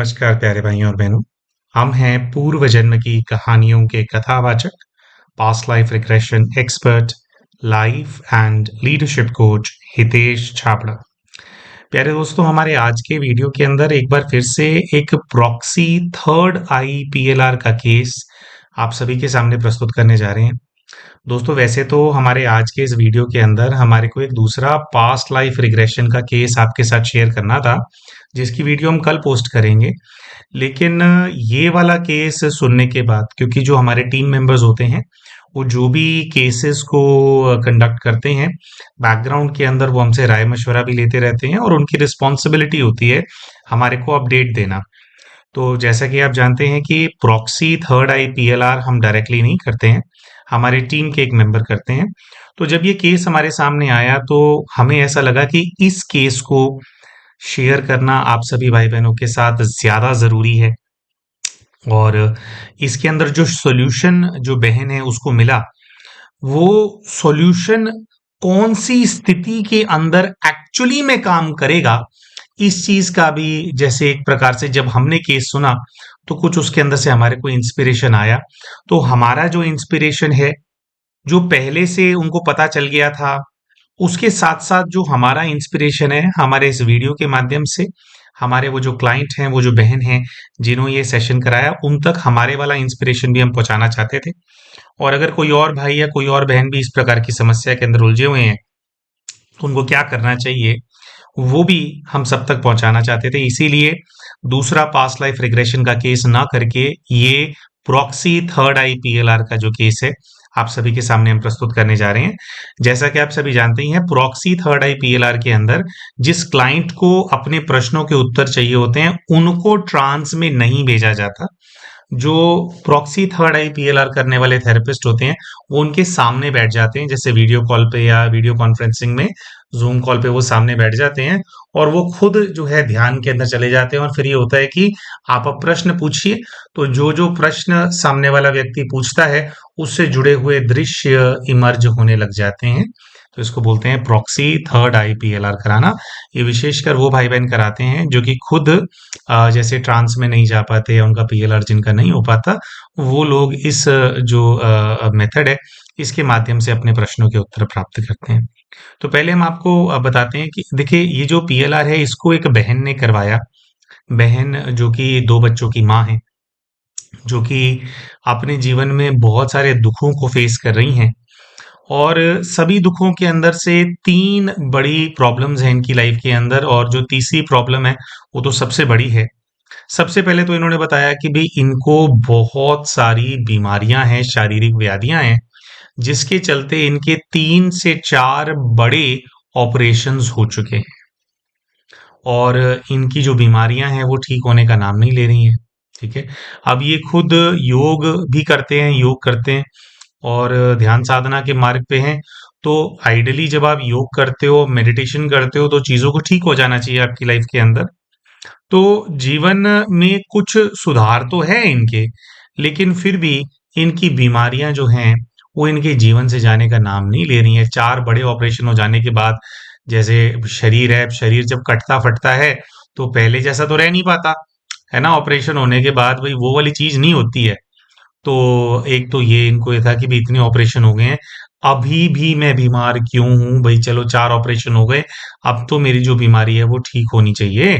नमस्कार प्यारे भाइयों और बहनों। हम हैं पूर्व जन्म की कहानियों के कथावाचक, past life regression expert, life and leadership coach Hitesh Chhabra. प्यारे दोस्तों, हमारे आज के वीडियो के अंदर एक बार फिर से एक प्रॉक्सी थर्ड आई पीएलआर का केस आप सभी के सामने प्रस्तुत करने जा रहे हैं। दोस्तों, वैसे तो हमारे आज के इस वीडियो के अंदर हमारे को एक दूसरा पास्ट लाइफ रिग्रेशन का केस आपके साथ शेयर करना था, जिसकी वीडियो हम कल पोस्ट करेंगे। लेकिन ये वाला केस सुनने के बाद, क्योंकि जो हमारे टीम मेंबर्स होते हैं वो जो भी केसेस को कंडक्ट करते हैं, बैकग्राउंड के अंदर वो हमसे राय मशवरा भी लेते रहते हैं और उनकी रिस्पॉन्सिबिलिटी होती है हमारे को अपडेट देना। तो जैसा कि आप जानते हैं कि प्रॉक्सी थर्ड आई पीएलआर हम डायरेक्टली नहीं करते हैं, हमारी टीम के एक मेंबर करते हैं। तो जब ये केस हमारे सामने आया तो हमें ऐसा लगा कि इस केस को शेयर करना आप सभी भाई बहनों के साथ ज्यादा जरूरी है। और इसके अंदर जो सॉल्यूशन जो बहन है उसको मिला, वो सॉल्यूशन कौन सी स्थिति के अंदर एक्चुअली में काम करेगा, इस चीज का भी जैसे एक प्रकार से जब हमने केस सुना तो कुछ उसके अंदर से हमारे को इंस्पिरेशन आया। तो हमारा जो इंस्पिरेशन है, जो पहले से उनको पता चल गया था, उसके साथ साथ जो हमारा इंस्पिरेशन है हमारे इस वीडियो के माध्यम से, हमारे वो जो क्लाइंट हैं, वो जो बहन हैं जिन्होंने ये सेशन कराया, उन तक हमारे वाला इंस्पिरेशन भी हम पहुंचाना चाहते थे। और अगर कोई और भाई या कोई और बहन भी इस प्रकार की समस्या के अंदर उलझे हुए हैं तो उनको क्या करना चाहिए, वो भी हम सब तक पहुंचाना चाहते थे। इसीलिए दूसरा पास्ट लाइफ रिग्रेशन का केस ना करके ये प्रॉक्सी थर्ड आई पीएलआर का जो केस है आप सभी के सामने हम प्रस्तुत करने जा रहे हैं। जैसा कि आप सभी जानते ही हैं, प्रॉक्सी थर्ड आई पीएलआर के अंदर जिस क्लाइंट को अपने प्रश्नों के उत्तर चाहिए होते हैं उनको ट्रांस में नहीं भेजा जाता। जो प्रॉक्सी थर्ड आई पीएलआर करने वाले थेरेपिस्ट होते हैं वो उनके सामने बैठ जाते हैं, जैसे वीडियो कॉल पे या वीडियो कॉन्फ्रेंसिंग में, जूम कॉल पे वो सामने बैठ जाते हैं और वो खुद जो है ध्यान के अंदर चले जाते हैं। और फिर ये होता है कि आप अब प्रश्न पूछिए, तो जो जो प्रश्न सामने वाला व्यक्ति पूछता है उससे जुड़े हुए दृश्य इमर्ज होने लग जाते हैं। तो इसको बोलते हैं प्रॉक्सी थर्ड आई पीएलआर कराना। ये विशेषकर वो भाई बहन कराते हैं जो कि खुद जैसे ट्रांस में नहीं जा पाते या उनका पीएलआर जिनका नहीं हो पाता, वो लोग इस जो मेथड है इसके माध्यम से अपने प्रश्नों के उत्तर प्राप्त करते हैं। तो पहले हम आपको बताते हैं कि देखिए, ये जो पीएलआर है इसको एक बहन ने करवाया। बहन जो कि 2 बच्चों की माँ है, जो कि अपने जीवन में बहुत सारे दुखों को फेस कर रही हैं। और सभी दुखों के अंदर से 3 बड़ी प्रॉब्लम्स हैं इनकी लाइफ के अंदर, और जो तीसरी प्रॉब्लम है वो तो सबसे बड़ी है। सबसे पहले तो इन्होंने बताया कि भाई इनको बहुत सारी बीमारियां हैं, शारीरिक व्याधियां हैं, जिसके चलते इनके 3 से 4 बड़े ऑपरेशंस हो चुके हैं। और इनकी जो बीमारियां हैं वो ठीक होने का नाम नहीं ले रही हैं। ठीक है, अब ये खुद योग भी करते हैं, योग करते हैं और ध्यान साधना के मार्ग पे हैं। तो आइडियली जब आप योग करते हो, मेडिटेशन करते हो, तो चीजों को ठीक हो जाना चाहिए आपकी लाइफ के अंदर। तो जीवन में कुछ सुधार तो है इनके, लेकिन फिर भी इनकी बीमारियां जो हैं वो इनके जीवन से जाने का नाम नहीं ले रही हैं। 4 बड़े ऑपरेशन हो जाने के बाद, जैसे शरीर है, शरीर जब कटता फटता है तो पहले जैसा तो रह नहीं पाता है ना। ऑपरेशन होने के बाद भाई वो वाली चीज नहीं होती है। तो एक तो ये इनको ये था कि भाई इतने ऑपरेशन हो गए हैं, अभी भी मैं बीमार क्यों हूं भाई, चलो 4 ऑपरेशन हो गए, अब तो मेरी जो बीमारी है वो ठीक होनी चाहिए,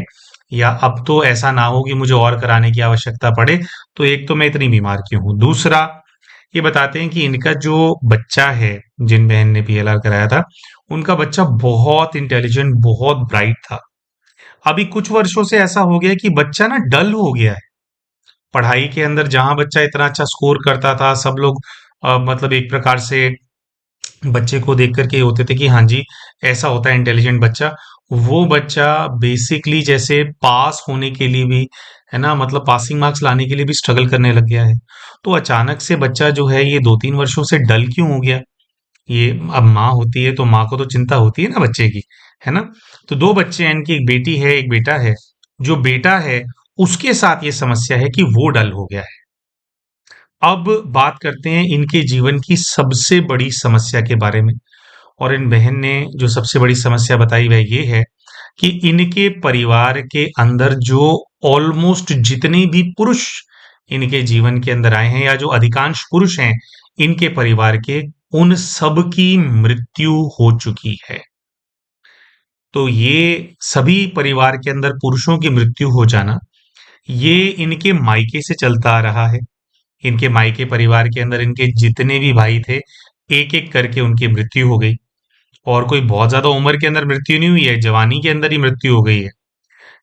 या अब तो ऐसा ना हो कि मुझे और कराने की आवश्यकता पड़े, तो एक तो मैं इतनी बीमार क्यों हूं। दूसरा, ये बताते हैं कि इनका जो बच्चा है, जिन बहन ने पीएलआर कराया था, उनका बच्चा बहुत इंटेलिजेंट, बहुत ब्राइट था। अभी कुछ वर्षों से ऐसा हो गया कि बच्चा ना डल हो गया है पढ़ाई के अंदर। जहां बच्चा इतना अच्छा स्कोर करता था, सब लोग मतलब एक प्रकार से बच्चे को देख करके होते थे कि हाँ जी, ऐसा होता है इंटेलिजेंट बच्चा। वो बच्चा बेसिकली जैसे पास होने के लिए भी, है ना, मतलब पासिंग मार्क्स लाने के लिए भी स्ट्रगल करने लग गया है। तो अचानक से बच्चा जो है ये 2-3 वर्षों से डल क्यों हो गया। ये अब माँ होती है तो माँ को तो चिंता होती है ना बच्चे की, है ना। तो 2 बच्चे हैं इनकी, एक बेटी है एक बेटा है। जो बेटा है उसके साथ ये समस्या है कि वो डल हो गया है। अब बात करते हैं इनके जीवन की सबसे बड़ी समस्या के बारे में। और इन बहन ने जो सबसे बड़ी समस्या बताई वह ये है कि इनके परिवार के अंदर जो ऑलमोस्ट जितने भी पुरुष इनके जीवन के अंदर आए हैं या जो अधिकांश पुरुष हैं इनके परिवार के, उन सब की मृत्यु हो चुकी है। तो ये सभी परिवार के अंदर पुरुषों की मृत्यु हो जाना, ये इनके मायके से चलता आ रहा है। इनके मायके परिवार के अंदर इनके जितने भी भाई थे, एक-एक करके उनकी मृत्यु हो गई। और कोई बहुत ज़्यादा उम्र के अंदर मृत्यु नहीं हुई है, जवानी के अंदर ही मृत्यु हो गई है।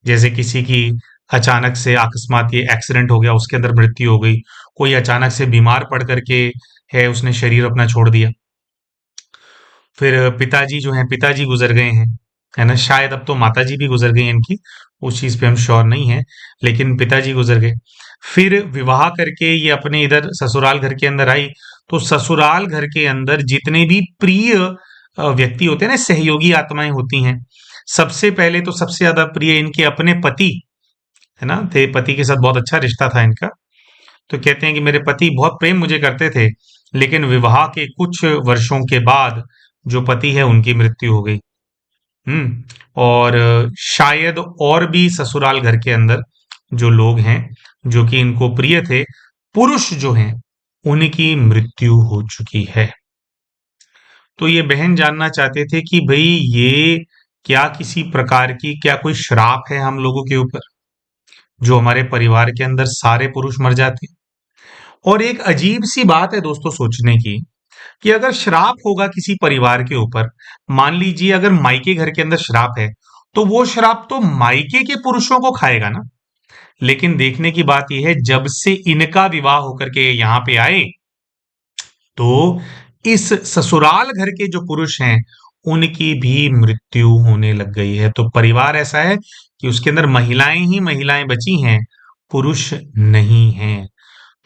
जैसे किसी की अचानक से अकस्मात ये एक्सीडेंट हो गया, उसके अंदर मृत्यु हो गई। कोई अचानक से बीमार पड़ करके है, उसने शरीर अपना छोड़ दिया। फिर पिताजी जो हैं, पिताजी गुजर गए हैं, है ना? शायद अब तो माताजी भी गुजर गई हैं इनकी, उस चीज़ पे हम श्योर नहीं हैं, लेकिन पिताजी गुजर गए। फिर विवाह करके ये अपने इधर ससुराल घर के अंदर आई, तो ससुराल घर के अंदर जितने भी प्रिय व्यक्ति होते हैं ना, सहयोगी आत्माएं होती हैं, सबसे पहले तो सबसे ज़्यादा प्रिय इनके अपने पति, है ना? थे, पति के साथ बहुत अच्छा रिश्ता था इनका। तो कहते हैं कि मेरे पति बहुत प्रेम मुझे करते थे, लेकिन विवाह के कुछ वर्षों के बाद जो पति है उनकी मृत्यु हो गई। और शायद और भी ससुराल घर के अंदर जो लोग हैं, जो कि इनको प्रिय थे, पुरुष जो हैं, उनकी मृत्यु हो चुकी है। तो ये बहन जानना चाहते थे कि भई ये क्या किसी प्रकार की क्या कोई श्राप है हम लोगों के ऊपर, जो हमारे परिवार के अंदर सारे पुरुष मर जाते हैं? और एक अजीब-सी बात है दोस्तों सोचने की, कि अगर श्राप होगा किसी परिवार के ऊपर, मान लीजिए अगर मायके घर के अंदर श्राप है, तो वो श्राप तो मायके के पुरुषों को खाएगा ना। लेकिन देखने की बात यह है, जब से इनका विवाह होकर के यहाँ पे आए, तो इस ससुराल घर के जो पुरुष हैं, उनकी भी मृत्यु होने लग गई है। तो परिवार ऐसा है कि उसके अंदर महिलाएं ही महिलाएं बची हैं, पुरुष नहीं हैं।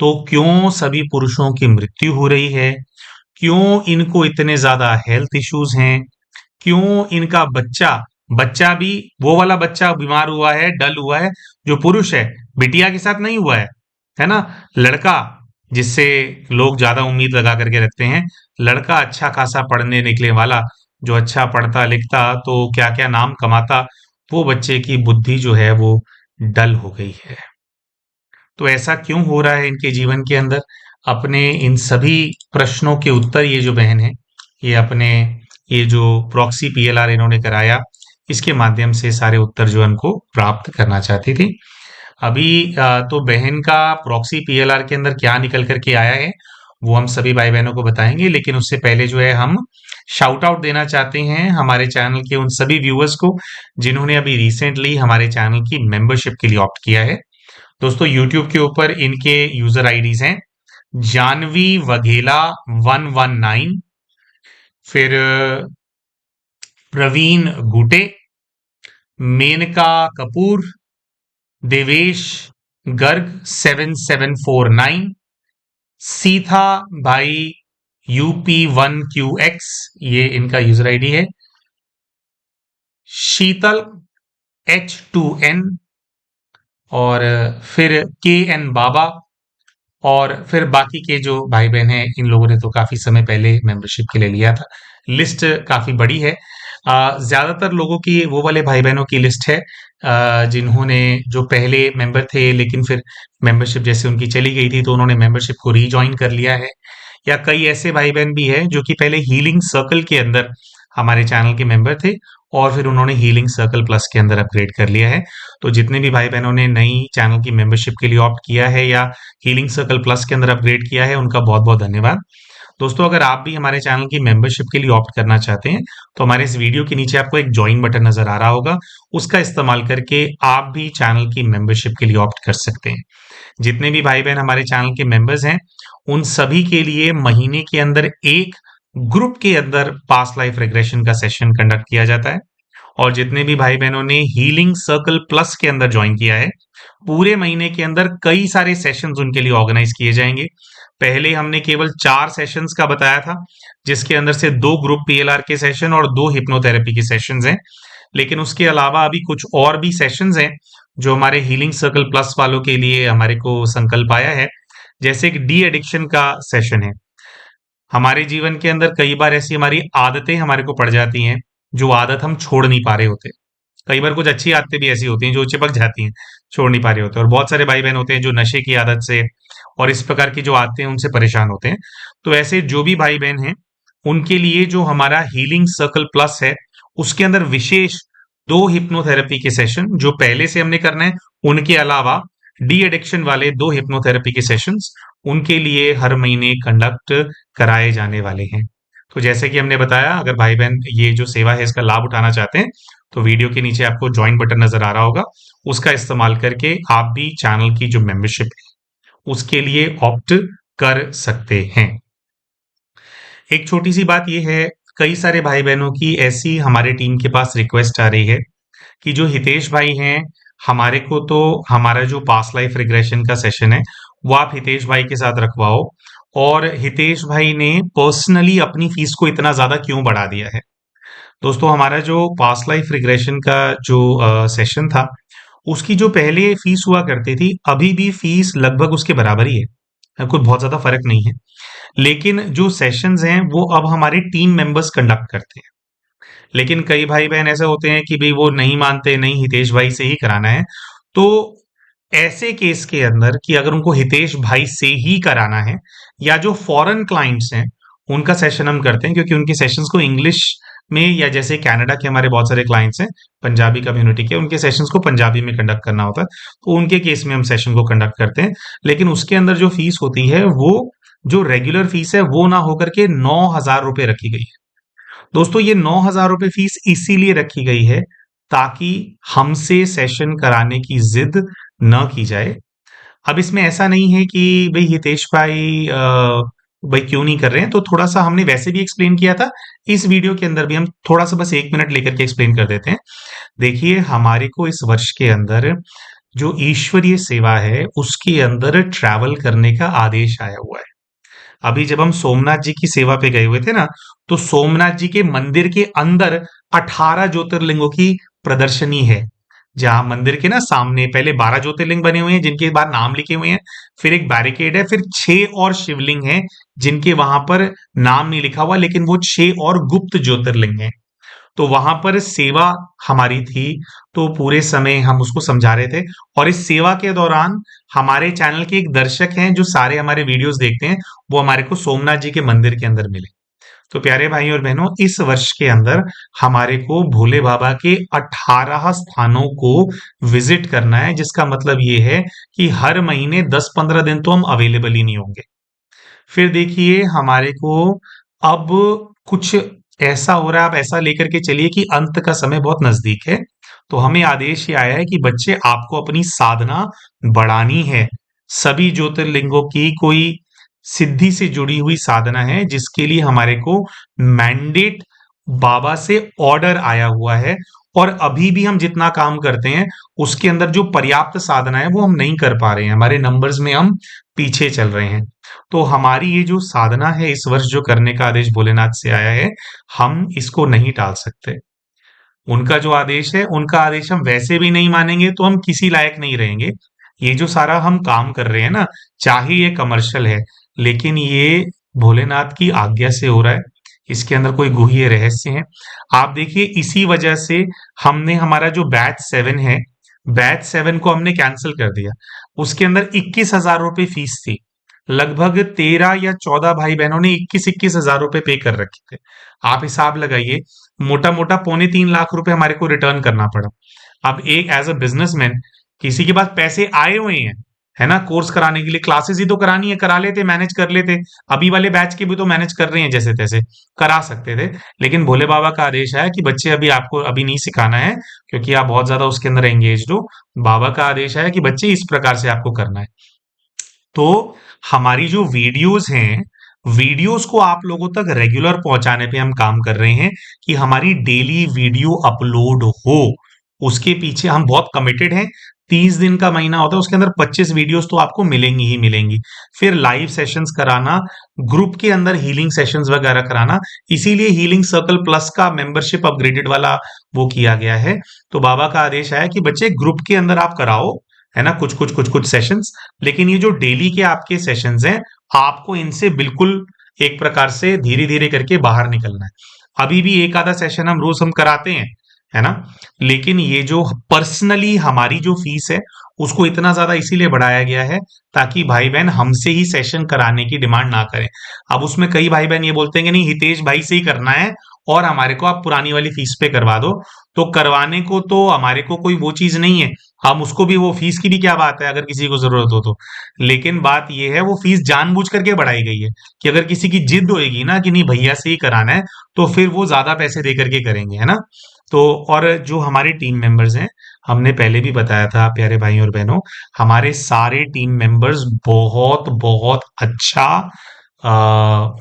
तो क्यों सभी पुरुषों की मृत्यु हो रही है? क्यों इनको इतने ज्यादा हेल्थ इश्यूज हैं? क्यों इनका बच्चा बच्चा भी वो वाला बच्चा बीमार हुआ है, डल हुआ है, जो पुरुष है, बिटिया के साथ नहीं हुआ है ना? लड़का, जिससे लोग ज्यादा उम्मीद लगा करके रखते हैं, लड़का अच्छा खासा पढ़ने निकले वाला, जो अच्छा पढ़ता लिखता तो क्या क्या नाम कमाता, वो बच्चे की बुद्धि जो है वो डल हो गई है। तो ऐसा क्यों हो रहा है इनके जीवन के अंदर? अपने इन सभी प्रश्नों के उत्तर ये जो बहन है, ये अपने ये जो प्रॉक्सी पीएलआर इन्होंने कराया, इसके माध्यम से सारे उत्तर जो है उनको प्राप्त करना चाहती थी। अभी तो बहन का प्रॉक्सी पीएलआर के अंदर क्या निकल करके आया है, वो हम सभी भाई बहनों को बताएंगे, लेकिन उससे पहले जो है हम शाउट आउट देना चाहते हैं हमारे चैनल के उन सभी व्यूअर्स को जिन्होंने अभी रिसेंटली हमारे चैनल की मेंबरशिप के लिए ऑप्ट किया है। दोस्तों यूट्यूब के ऊपर इनके यूजर आईडीज हैं जानवी वघेला 119, फिर प्रवीण गुटे, मेनका कपूर, देवेश गर्ग 7749, सीथा भाई UP1QX, ये इनका यूजर आईडी है, शीतल H2N, और फिर KN बाबा, और फिर बाकी के जो भाई बहन हैं, इन लोगों ने तो काफी समय पहले मेंबरशिप के लिए लिया था। लिस्ट काफी बड़ी है। ज्यादातर लोगों की वो वाले भाई बहनों की लिस्ट है जिन्होंने जो पहले मेंबर थे, लेकिन फिर मेंबरशिप जैसे उनकी चली गई थी तो उन्होंने मेंबरशिप को रीजॉइन कर लिया है। या कई ऐसे भाई बहन भी हैं जो कि पहले हीलिंग सर्कल के अंदर हमारे चैनल के मेंबर थे और फिर उन्होंने हीलिंग सर्कल प्लस के अंदर अपग्रेड कर लिया है। तो जितने भी भाई बहनों ने नई चैनल की मेंबरशिप के लिए ऑप्ट किया है या हीलिंग सर्कल प्लस के अंदर अपग्रेड किया है, उनका बहुत बहुत धन्यवाद। दोस्तों अगर आप भी हमारे चैनल की मेंबरशिप के लिए ऑप्ट करना चाहते हैं तो हमारे इस वीडियो के नीचे आपको एक ज्वाइन बटन नजर आ रहा होगा, उसका इस्तेमाल करके आप भी चैनल की मेंबरशिप के लिए ऑप्ट कर सकते हैं। जितने भी भाई बहन हमारे चैनल के मेंबर्स हैं, उन सभी के लिए महीने के अंदर एक ग्रुप के अंदर पास्ट लाइफ रिग्रेशन का सेशन कंडक्ट किया जाता है। और जितने भी भाई बहनों ने हीलिंग सर्कल प्लस के अंदर ज्वाइन किया है, पूरे महीने के अंदर कई सारे सेशंस उनके लिए ऑर्गेनाइज किए जाएंगे। पहले हमने केवल 4 सेशंस का बताया था, जिसके अंदर से 2 ग्रुप पीएलआर के सेशन और 2 हिप्नोथेरेपी के सेशंस हैं। लेकिन उसके अलावा अभी कुछ और भी सेशंस हैं जो हमारे हीलिंग सर्कल प्लस वालों के लिए हमारे को संकल्प आया है। जैसे एक डी एडिक्शन का सेशन है। हमारे जीवन के अंदर कई बार ऐसी हमारी आदतें हमारे को पड़ जाती हैं, जो आदत हम छोड़ नहीं पा रहे होते। कई बार कुछ अच्छी आदतें भी ऐसी होती हैं जो चिपक जाती हैं, छोड़ नहीं पा रहे होते, और बहुत सारे भाई बहन होते हैं जो नशे की आदत से और इस प्रकार की जो आदतें हैं उनसे परेशान होते हैं। तो ऐसे जो भी भाई बहन हैं, उनके लिए जो हमारा हीलिंग सर्कल प्लस है, उसके अंदर विशेष 2 हिप्नोथेरेपी के सेशन जो पहले से हमने करना है, उनके अलावा डी एडिक्शन वाले 2 हिप्नोथेरेपी के सेशंस उनके लिए हर महीने कंडक्ट कराए जाने वाले हैं। तो जैसे कि हमने बताया, अगर भाई बहन ये जो सेवा है इसका लाभ उठाना चाहते हैं, तो वीडियो के नीचे आपको ज्वाइन बटन नजर आ रहा होगा, उसका इस्तेमाल करके आप भी चैनल की जो मेंबरशिप है उसके लिए ऑप्ट कर सकते हैं। एक छोटी सी बात यह है, कई सारे भाई बहनों की ऐसी हमारे टीम के पास रिक्वेस्ट आ रही है कि जो हितेश भाई हैं, हमारे को तो हमारा जो पास्ट लाइफ रिग्रेशन का सेशन है वो आप हितेश भाई के साथ रखवाओ, और हितेश भाई ने पर्सनली अपनी फीस को इतना ज्यादा क्यों बढ़ा दिया है। दोस्तों, हमारा जो पास्ट लाइफ रिग्रेशन का जो सेशन था, उसकी जो पहले फीस हुआ करती थी, अभी भी फीस लगभग उसके बराबर ही है, कोई बहुत ज्यादा फर्क नहीं है। लेकिन जो सेशंस हैं वो अब हमारे टीम मेंबर्स कंडक्ट करते हैं। लेकिन कई भाई बहन ऐसे होते हैं कि भाई वो नहीं मानते, नहीं हितेश भाई से ही कराना है। तो ऐसे केस के अंदर कि अगर उनको हितेश भाई से ही कराना है, या जो फॉरेन क्लाइंट्स हैं उनका सेशन हम करते हैं, क्योंकि उनके सेशंस को इंग्लिश में, या जैसे कनाडा के हमारे बहुत सारे क्लाइंट्स हैं पंजाबी कम्युनिटी के, उनके सेशंस को पंजाबी में कंडक्ट करना होता है, तो उनके केस में हम सेशन को कंडक्ट करते हैं। लेकिन उसके अंदर जो फीस होती है वो जो रेगुलर फीस है वो ना होकर के 9,000 रुपए रखी गई है। दोस्तों, ये 9,000 रुपए फीस इसीलिए रखी गई है ताकि हमसे सेशन कराने की जिद न की जाए। अब इसमें ऐसा नहीं है कि भाई हितेश भाई भाई क्यों नहीं कर रहे हैं, तो थोड़ा सा हमने वैसे भी एक्सप्लेन किया था, इस वीडियो के अंदर भी हम थोड़ा सा बस 1 मिनट लेकर के एक्सप्लेन कर देते हैं। देखिए, हमारे को इस वर्ष के अंदर जो ईश्वरीय सेवा है उसके अंदर ट्रैवल करने का आदेश आया हुआ है। अभी जब हम सोमनाथ जी की सेवा पे गए हुए थे ना, तो सोमनाथ जी के मंदिर के अंदर 18 ज्योतिर्लिंगों की प्रदर्शनी है, जहां मंदिर के ना सामने पहले 12 ज्योतिर्लिंग बने हुए हैं जिनके बाद नाम लिखे हुए हैं, फिर एक बैरिकेड है, फिर 6 और शिवलिंग हैं जिनके वहां पर नाम नहीं लिखा हुआ, लेकिन वो 6 और गुप्त ज्योतिर्लिंग हैं। तो वहां पर सेवा हमारी थी, तो पूरे समय हम उसको समझा रहे थे। और इस सेवा के दौरान हमारे चैनल के एक दर्शक हैं जो सारे हमारे वीडियोस देखते हैं, वो हमारे को सोमनाथ जी के मंदिर के अंदर मिले। तो प्यारे भाई और बहनों, इस वर्ष के अंदर हमारे को भोले बाबा के 18 स्थानों को विजिट करना है, जिसका मतलब ये है कि हर महीने 10-15 दिन तो हम अवेलेबल ही नहीं होंगे। फिर देखिए, हमारे को अब कुछ ऐसा हो रहा है, आप ऐसा लेकर के चलिए कि अंत का समय बहुत नजदीक है। तो हमें आदेश ये आया है कि बच्चे, आपको अपनी साधना बढ़ानी है। सभी ज्योतिर्लिंगों की कोई सिद्धि से जुड़ी हुई साधना है जिसके लिए हमारे को मैंडेट बाबा से ऑर्डर आया हुआ है, और अभी भी हम जितना काम करते हैं उसके अंदर जो पर्याप्त साधना है वो हम नहीं कर पा रहे हैं, हमारे नंबर्स में हम पीछे चल रहे हैं। तो हमारी ये जो साधना है इस वर्ष जो करने का आदेश भोलेनाथ से आया है, हम इसको नहीं टाल सकते। उनका जो आदेश है, उनका आदेश हम वैसे भी नहीं मानेंगे तो हम किसी लायक नहीं रहेंगे। ये जो सारा हम काम कर रहे हैं ना, चाहे ये कमर्शियल है, लेकिन ये भोलेनाथ की आज्ञा से हो रहा है, इसके अंदर कोई गुह्य रहस्य है। आप देखिए, इसी वजह से हमने हमारा जो बैच 7 है, बैच 7 को हमने कैंसिल कर दिया। उसके अंदर 21,000 रुपए फीस थी, लगभग 13 या 14 भाई बहनों ने 21,000 रुपए पे कर रखे थे। आप हिसाब लगाइए, मोटा मोटा 2.25 लाख रुपए हमारे को रिटर्न करना पड़ा। अब एक एज अ बिजनेसमैन, किसी के पास पैसे आए हुए हैं, है ना, कोर्स कराने के लिए, क्लासेस ही तो करानी है, करा लेते, मैनेज कर लेते। अभी वाले बैच के भी तो मैनेज कर रहे हैं, जैसे तैसे करा सकते थे। लेकिन भोले बाबा का आदेश है कि बच्चे, अभी आपको अभी नहीं सिखाना है, क्योंकि आप बहुत ज्यादा उसके अंदर एंगेज हो। बाबा का आदेश है कि बच्चे इस प्रकार से आपको करना है। तो हमारी जो वीडियोस हैं, वीडियोस को आप लोगों तक रेगुलर पहुंचाने पे हम काम कर रहे हैं कि हमारी डेली वीडियो अपलोड हो। उसके पीछे हम बहुत कमिटेड हैं। 30 दिन का महीना होता है, उसके अंदर 25 वीडियोस तो आपको मिलेंगी ही मिलेंगी। फिर लाइव सेशंस कराना, ग्रुप के अंदर हीलिंग सेशंस वगैरह कराना, इसीलिए हीलिंग सर्कल प्लस का मेंबरशिप अपग्रेडेड वाला वो किया गया है। तो बाबा का आदेश आया कि बच्चे, ग्रुप के अंदर आप कराओ, है ना, कुछ सेशंस, लेकिन ये जो डेली के आपके सेशंस हैं, आपको इनसे बिल्कुल एक प्रकार से धीरे धीरे करके बाहर निकलना है। अभी भी एक आधा सेशन हम रोज कराते हैं, है ना। लेकिन ये जो पर्सनली हमारी जो फीस है उसको इतना ज्यादा इसीलिए बढ़ाया गया है ताकि भाई बहन हमसे ही सेशन कराने की डिमांड ना करें। अब उसमें कई भाई बहन ये बोलते हैं कि नहीं हितेश भाई से ही करना है और हमारे को आप पुरानी वाली फीस पे करवा दो। तो करवाने को तो हमारे को कोई वो चीज नहीं है, हम उसको भी, वो फीस की भी क्या बात है अगर किसी को जरूरत हो तो। लेकिन बात ये है वो फीस जानबूझ करके बढ़ाई गई है कि अगर किसी की जिद होएगी ना कि नहीं भैया से ही कराना है तो फिर वो ज्यादा पैसे दे करके करेंगे, है ना। तो और जो हमारे टीम मेंबर्स हैं, हमने पहले भी बताया था प्यारे भाई और बहनों, हमारे सारे टीम मेंबर्स बहुत बहुत अच्छा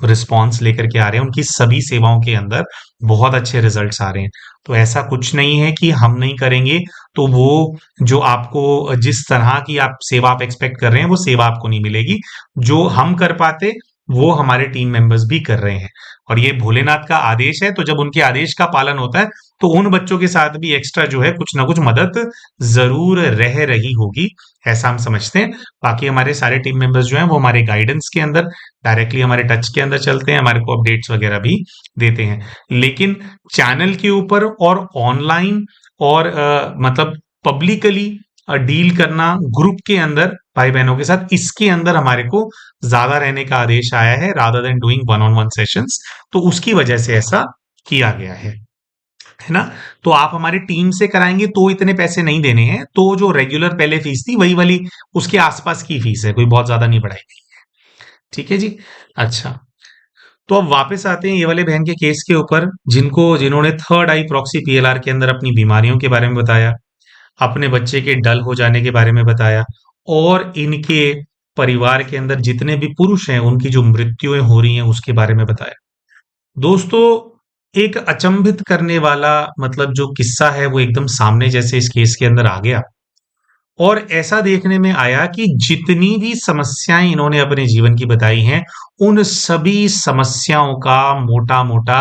रिस्पॉन्स लेकर के आ रहे हैं, उनकी सभी सेवाओं के अंदर बहुत अच्छे रिजल्ट्स आ रहे हैं। तो ऐसा कुछ नहीं है कि हम नहीं करेंगे तो वो जो आपको जिस तरह की आप सेवा आप एक्सपेक्ट कर रहे हैं वो सेवा आपको नहीं मिलेगी। जो हम कर पाते वो हमारे टीम मेंबर्स भी कर रहे हैं। और ये भोलेनाथ का आदेश है, तो जब उनके आदेश का पालन होता है तो उन बच्चों के साथ भी एक्स्ट्रा जो है कुछ ना कुछ मदद जरूर रह रही होगी, ऐसा हम समझते हैं। बाकी हमारे सारे टीम मेंबर्स जो हैं वो हमारे गाइडेंस के अंदर डायरेक्टली हमारे टच के अंदर चलते हैं, हमारे को अपडेट्स वगैरह भी देते हैं। लेकिन चैनल के ऊपर और ऑनलाइन और मतलब पब्लिकली डील करना ग्रुप के अंदर भाई बहनों के साथ, इसके अंदर हमारे को ज्यादा रहने का आदेश आया है rather than doing one on one sessions. तो उसकी वजह से ऐसा किया गया है ना। तो आप हमारी टीम से कराएंगे तो इतने पैसे नहीं देने हैं, तो जो रेगुलर पहले फीस थी वही वाली उसके आसपास की फीस है, कोई बहुत ज्यादा नहीं बढ़ाई गई। ठीक है जी। अच्छा, तो अब वापस आते हैं ये वाले बहन के केस के ऊपर, जिन्होंने थर्ड आई प्रॉक्सी पीएलआर के अंदर अपनी बीमारियों के बारे में बताया, अपने बच्चे के डल हो जाने के बारे में बताया, और इनके परिवार के अंदर जितने भी पुरुष हैं उनकी जो मृत्युएं हो रही हैं उसके बारे में बताया। दोस्तों, एक अचंभित करने वाला मतलब जो किस्सा है वो एकदम सामने जैसे इस केस के अंदर आ गया, और ऐसा देखने में आया कि जितनी भी समस्याएं इन्होंने अपने जीवन की बताई हैं उन सभी समस्याओं का मोटा मोटा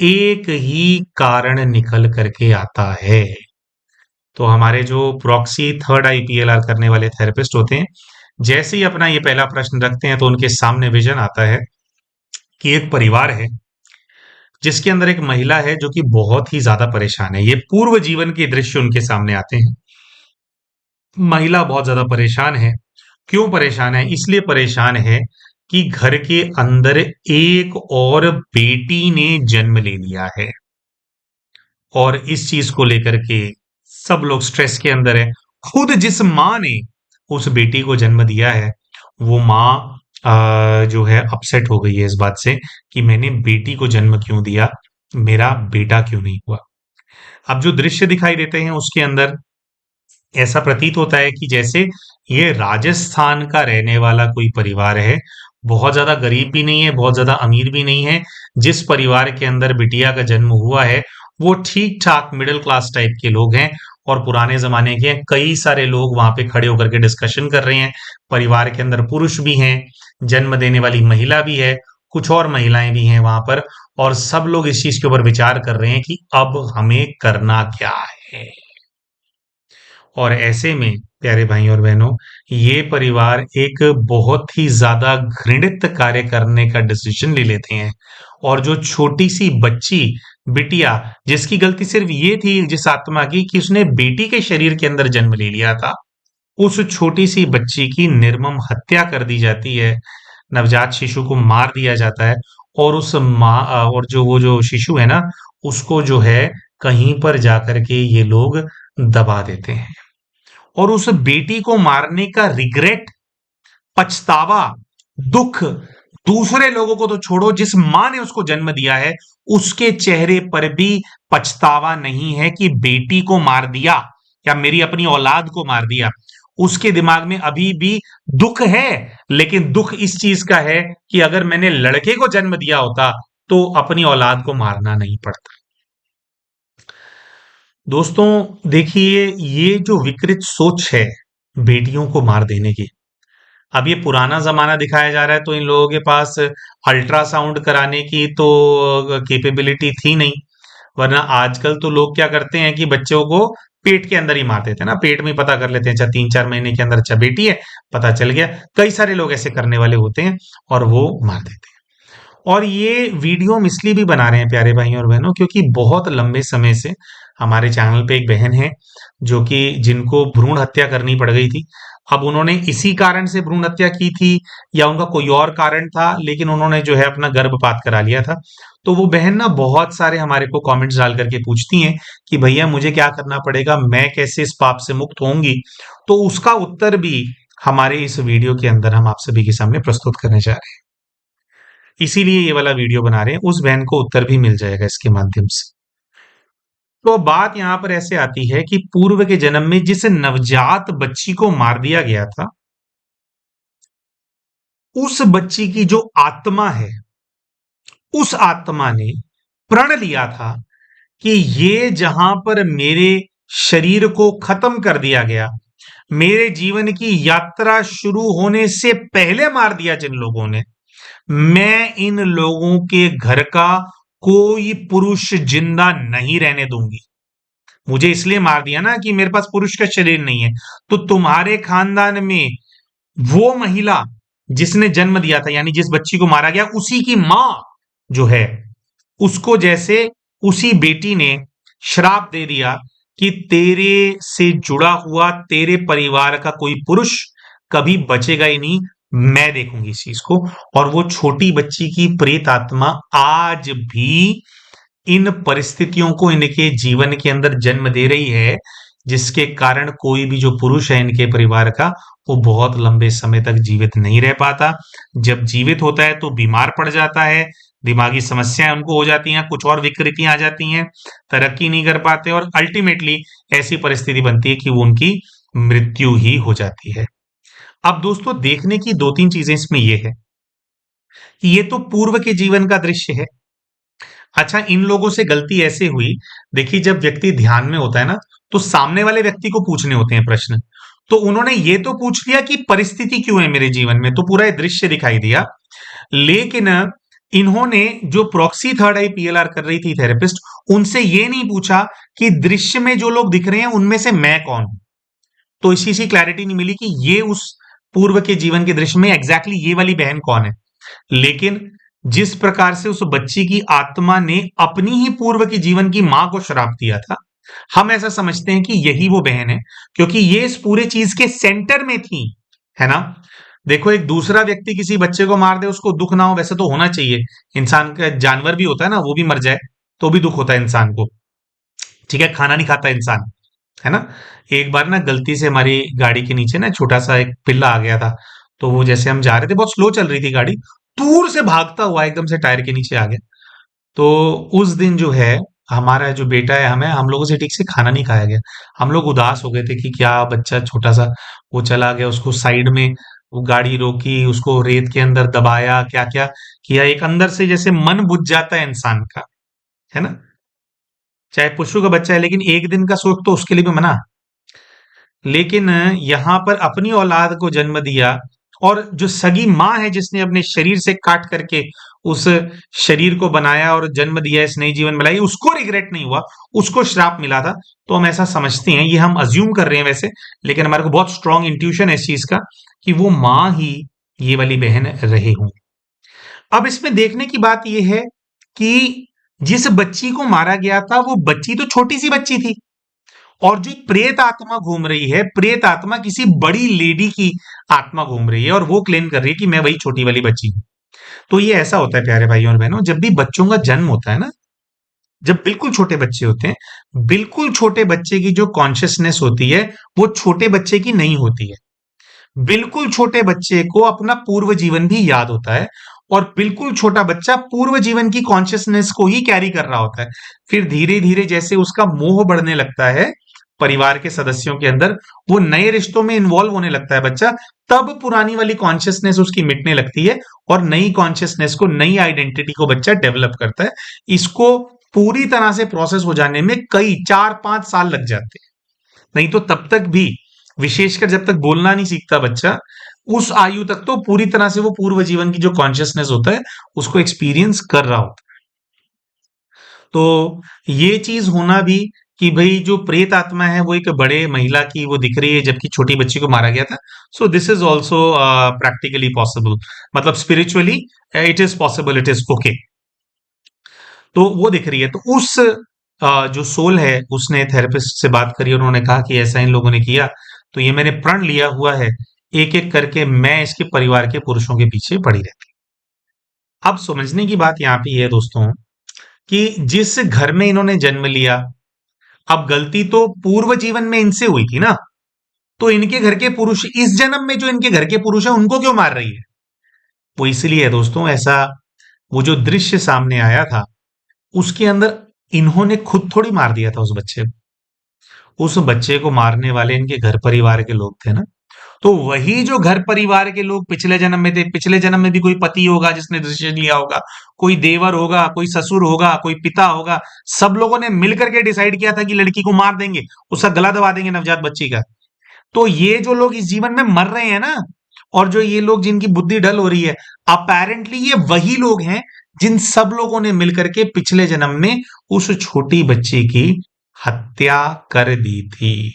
एक ही कारण निकल करके आता है। तो हमारे जो प्रॉक्सी थर्ड आईपीएलआर करने वाले थेरेपिस्ट होते हैं, जैसे ही अपना ये पहला प्रश्न रखते हैं तो उनके सामने विजन आता है कि एक परिवार है जिसके अंदर एक महिला है जो कि बहुत ही ज्यादा परेशान है। ये पूर्व जीवन के दृश्य उनके सामने आते हैं। महिला बहुत ज्यादा परेशान है। क्यों परेशान है? इसलिए परेशान है कि घर के अंदर एक और बेटी ने जन्म ले लिया है, और इस चीज को लेकर के सब लोग स्ट्रेस के अंदर है। खुद जिस माँ ने उस बेटी को जन्म दिया है वो माँ जो है अपसेट हो गई है इस बात से कि मैंने बेटी को जन्म क्यों दिया, मेरा बेटा क्यों नहीं हुआ। अब जो दृश्य दिखाई देते हैं उसके अंदर ऐसा प्रतीत होता है कि जैसे ये राजस्थान का रहने वाला कोई परिवार है। बहुत ज्यादा गरीब भी नहीं है, बहुत ज्यादा अमीर भी नहीं है। जिस परिवार के अंदर बिटिया का जन्म हुआ है वो ठीक ठाक मिडिल क्लास टाइप के लोग हैं, और पुराने जमाने के हैं। कई सारे लोग वहां पे खड़े होकर के डिस्कशन कर रहे हैं। परिवार के अंदर पुरुष भी हैं, जन्म देने वाली महिला भी है, कुछ और महिलाएं भी हैं वहां पर, और सब लोग इस चीज के ऊपर विचार कर रहे हैं कि अब हमें करना क्या है। और ऐसे में प्यारे भाई और बहनों, ये परिवार एक बहुत ही ज्यादा घृणित कार्य करने का डिसीजन ले लेते हैं। और जो छोटी सी बच्ची बिटिया, जिसकी गलती सिर्फ ये थी जिस आत्मा की कि उसने बेटी के शरीर के अंदर जन्म ले लिया था, उस छोटी सी बच्ची की निर्मम हत्या कर दी जाती है। नवजात शिशु को मार दिया जाता है, और उस माँ और जो वो जो शिशु है ना उसको जो है कहीं पर जाकर के ये लोग दबा देते हैं। और उस बेटी को मारने का रिग्रेट, पछतावा, दुख दूसरे लोगों को तो छोड़ो, जिस मां ने उसको जन्म दिया है उसके चेहरे पर भी पछतावा नहीं है कि बेटी को मार दिया या मेरी अपनी औलाद को मार दिया। उसके दिमाग में अभी भी दुख है, लेकिन दुख इस चीज का है कि अगर मैंने लड़के को जन्म दिया होता तो अपनी औलाद को मारना नहीं पड़ता। दोस्तों देखिए, ये जो विकृत सोच है बेटियों को मार देने की, अब ये पुराना जमाना दिखाया जा रहा है तो इन लोगों के पास अल्ट्रासाउंड कराने की तो कैपेबिलिटी थी नहीं। वरना आजकल तो लोग क्या करते हैं कि बच्चों को पेट के अंदर ही मार देते हैं ना, पेट में ही पता कर लेते हैं, अच्छा 3-4 महीने के अंदर अच्छा बेटी है, पता चल गया। कई सारे लोग ऐसे करने वाले होते हैं और वो मार देते हैं। और ये वीडियो हम इसलिए भी बना रहे हैं प्यारे भाई और बहनों, क्योंकि बहुत लंबे समय से हमारे चैनल पे एक बहन है जो कि जिनको भ्रूण हत्या करनी पड़ गई थी। अब उन्होंने इसी कारण से भ्रूण हत्या की थी या उनका कोई और कारण था, लेकिन उन्होंने जो है अपना गर्भपात करा लिया था। तो वो बहन ना बहुत सारे हमारे को कमेंट्स डाल करके पूछती हैं कि भैया मुझे क्या करना पड़ेगा, मैं कैसे इस पाप से मुक्त होंगी। तो उसका उत्तर भी हमारे इस वीडियो के अंदर हम आप सभी के सामने प्रस्तुत करने जा रहे हैं। इसीलिए ये वाला वीडियो बना रहे हैं, उस बहन को उत्तर भी मिल जाएगा इसके माध्यम से। तो अब बात यहां पर ऐसे आती है कि पूर्व के जन्म में जिस नवजात बच्ची को मार दिया गया था, उस बच्ची की जो आत्मा है, उस आत्मा ने प्रण लिया था कि ये जहां पर मेरे शरीर को खत्म कर दिया गया, मेरे जीवन की यात्रा शुरू होने से पहले मार दिया जिन लोगों ने, मैं इन लोगों के घर का कोई पुरुष जिंदा नहीं रहने दूंगी। मुझे इसलिए मार दिया ना कि मेरे पास पुरुष का शरीर नहीं है, तो तुम्हारे खानदान में वो महिला जिसने जन्म दिया था, यानी जिस बच्ची को मारा गया, उसी की मां जो है, उसको जैसे उसी बेटी ने श्राप दे दिया कि तेरे से जुड़ा हुआ तेरे परिवार का कोई पुरुष कभी बचेगा ही नहीं, मैं देखूंगी इस चीज को। और वो छोटी बच्ची की प्रेत आत्मा आज भी इन परिस्थितियों को इनके जीवन के अंदर जन्म दे रही है, जिसके कारण कोई भी जो पुरुष है इनके परिवार का, वो बहुत लंबे समय तक जीवित नहीं रह पाता। जब जीवित होता है तो बीमार पड़ जाता है, दिमागी समस्याएं उनको हो जाती हैं, कुछ और विकृतियां आ जाती हैं, तरक्की नहीं कर पाते और अल्टीमेटली ऐसी परिस्थिति बनती है कि वो उनकी मृत्यु ही हो जाती है। अब दोस्तों देखने की दो तीन चीजें इसमें ये है कि ये तो पूर्व के जीवन का दृश्य है। अच्छा, इन लोगों से गलती ऐसे हुई, देखिए जब व्यक्ति ध्यान में होता है ना, तो सामने वाले व्यक्ति को पूछने होते हैं प्रश्न। तो उन्होंने ये तो पूछ लिया कि परिस्थिति क्यों है मेरे जीवन में, तो पूरा ये दृश्य दिखाई दिया। लेकिन इन्होंने जो प्रॉक्सी थर्ड आई पीएलआर कर रही थी थेरेपिस्ट, उनसे ये नहीं पूछा कि दृश्य में जो लोग दिख रहे हैं उनमें से मैं कौन हूं। तो इसी से क्लैरिटी नहीं मिली कि ये उस पूर्व के जीवन के दृश्य में एग्जैक्टली ये वाली बहन कौन है। लेकिन जिस प्रकार से उस बच्ची की आत्मा ने अपनी ही पूर्व के जीवन की मां को श्राप दिया था, हम ऐसा समझते हैं कि यही वो बहन है, क्योंकि ये इस पूरे चीज के सेंटर में थी, है ना। देखो, एक दूसरा व्यक्ति किसी बच्चे को मार दे, उसको दुख ना हो, वैसे तो होना चाहिए। इंसान का जानवर भी होता है ना, वो भी मर जाए तो भी दुख होता है इंसान को। ठीक है, खाना नहीं खाता इंसान, है ना। एक बार ना गलती से हमारी गाड़ी के नीचे ना छोटा सा एक पिल्ला आ गया था। तो वो जैसे हम जा रहे थे, बहुत स्लो चल रही थी गाड़ी, दूर से भागता हुआ एकदम से टायर के नीचे आ गया। तो उस दिन जो है, हमारा जो बेटा है, हमें हम लोगों से ठीक से खाना नहीं खाया गया। हम लोग उदास हो गए थे कि क्या बच्चा छोटा सा वो चला गया, उसको साइड में वो गाड़ी रोकी, उसको रेत के अंदर दबाया, क्या क्या किया। एक अंदर से जैसे मन बुझ जाता है इंसान का, है ना। चाहे पुष्पू का बच्चा है, लेकिन एक दिन का सुख तो उसके लिए भी मना। लेकिन यहाँ पर अपनी औलाद को जन्म दिया, और जो सगी माँ है जिसने अपने शरीर से काट करके उस शरीर को बनाया और जन्म दिया, इस नई जीवन मिलाई, उसको रिग्रेट नहीं हुआ, उसको श्राप मिला था। तो हम ऐसा समझते हैं, ये हम अज्यूम कर रहे हैं वैसे, लेकिन हमारे को बहुत स्ट्रांग इंट्यूशन है इस चीज का कि वो माँ ही ये वाली बहन रहे हों। अब इसमें देखने की बात यह है कि जिस बच्ची को मारा गया था, वो बच्ची तो छोटी सी बच्ची थी, और जो प्रेत आत्मा घूम रही है, प्रेत आत्मा किसी बड़ी लेडी की आत्मा घूम रही है, और वो क्लेम कर रही है कि मैं वही छोटी वाली बच्ची हूं। तो ये ऐसा होता है प्यारे भाइयों और बहनों, जब भी बच्चों का जन्म होता है ना, जब बिल्कुल छोटे बच्चे होते हैं, बिल्कुल छोटे बच्चे की जो कॉन्शियसनेस होती है, वो छोटे बच्चे की नहीं होती है। बिल्कुल छोटे बच्चे को अपना पूर्व जीवन भी याद होता है, और बिल्कुल छोटा बच्चा पूर्व जीवन की कॉन्शियसनेस को ही कैरी कर रहा होता है। फिर धीरे धीरे जैसे उसका मोह बढ़ने लगता है परिवार के सदस्यों के अंदर, वो नए रिश्तों में इन्वॉल्व होने लगता है बच्चा, तब पुरानी वाली कॉन्शियसनेस उसकी मिटने लगती है, और नई कॉन्शियसनेस को, नई आइडेंटिटी को बच्चा डेवलप करता है। इसको पूरी तरह से प्रोसेस हो जाने में कई 4-5 साल लग जाते हैं। नहीं तो तब तक भी, विशेषकर जब तक बोलना नहीं सीखता बच्चा, उस आयु तक तो पूरी तरह से वो पूर्व जीवन की जो कॉन्शियसनेस होता है उसको एक्सपीरियंस कर रहा होता है। तो ये चीज होना भी कि भाई जो प्रेत आत्मा है वो एक बड़े महिला की वो दिख रही है, जबकि छोटी बच्ची को मारा गया था। So this is also practically possible, मतलब spiritually it is possible, it is okay. तो वो दिख रही है, तो उस जो सोल है उसने थेरेपिस्ट से बात करी और उन्होंने कहा कि ऐसा इन लोगों ने किया, तो ये मैंने प्रण लिया हुआ है, एक एक करके मैं इसके परिवार के पुरुषों के पीछे पड़ी रहती। अब समझने की बात यहाँ पे ये है दोस्तों, कि जिस घर में इन्होंने जन्म लिया, अब गलती तो पूर्व जीवन में इनसे हुई थी ना, तो इनके घर के पुरुष इस जन्म में जो इनके घर के पुरुष हैं उनको क्यों मार रही है? वो इसलिए है दोस्तों ऐसा, वो जो दृश्य सामने आया था उसके अंदर इन्होंने खुद थोड़ी मार दिया था उस बच्चे को। उस बच्चे को मारने वाले इनके घर परिवार के लोग थे ना। तो वही जो घर परिवार के लोग पिछले जन्म में थे, पिछले जन्म में भी कोई पति होगा जिसने डिसीजन लिया होगा, कोई देवर होगा, कोई ससुर होगा, कोई पिता होगा, सब लोगों ने मिलकर के डिसाइड किया था कि लड़की को मार देंगे, उसका गला दबा देंगे नवजात बच्ची का। तो ये जो लोग इस जीवन में मर रहे हैं ना, और जो ये लोग जिनकी बुद्धि ढल हो रही है, अपेरेंटली ये वही लोग हैं जिन सब लोगों ने मिलकर के पिछले जन्म में उस छोटी बच्ची की हत्या कर दी थी।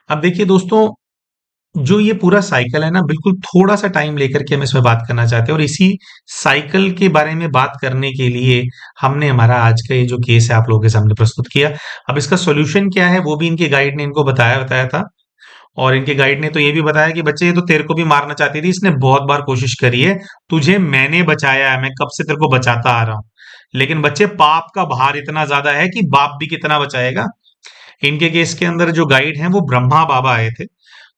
अब देखिए दोस्तों, जो ये पूरा साइकिल है ना, बिल्कुल थोड़ा सा टाइम लेकर के हम इसमें बात करना चाहते हैं, और इसी साइकिल के बारे में बात करने के लिए हमने हमारा आज का ये जो केस है आप लोगों के सामने प्रस्तुत किया। अब इसका सॉल्यूशन क्या है वो भी इनके गाइड ने इनको बताया बताया था, और इनके गाइड ने तो ये भी बताया कि बच्चे ये तो तेरे को भी मारना चाहती थी, इसने बहुत बार कोशिश करी है, तुझे मैंने बचाया है, मैं कब से तेरे को बचाता आ रहा हूं, लेकिन बच्चे पाप का भार इतना ज्यादा है कि बाप भी कितना बचाएगा। इनके केस के अंदर जो गाइड हैं वो ब्रह्मा बाबा आए थे।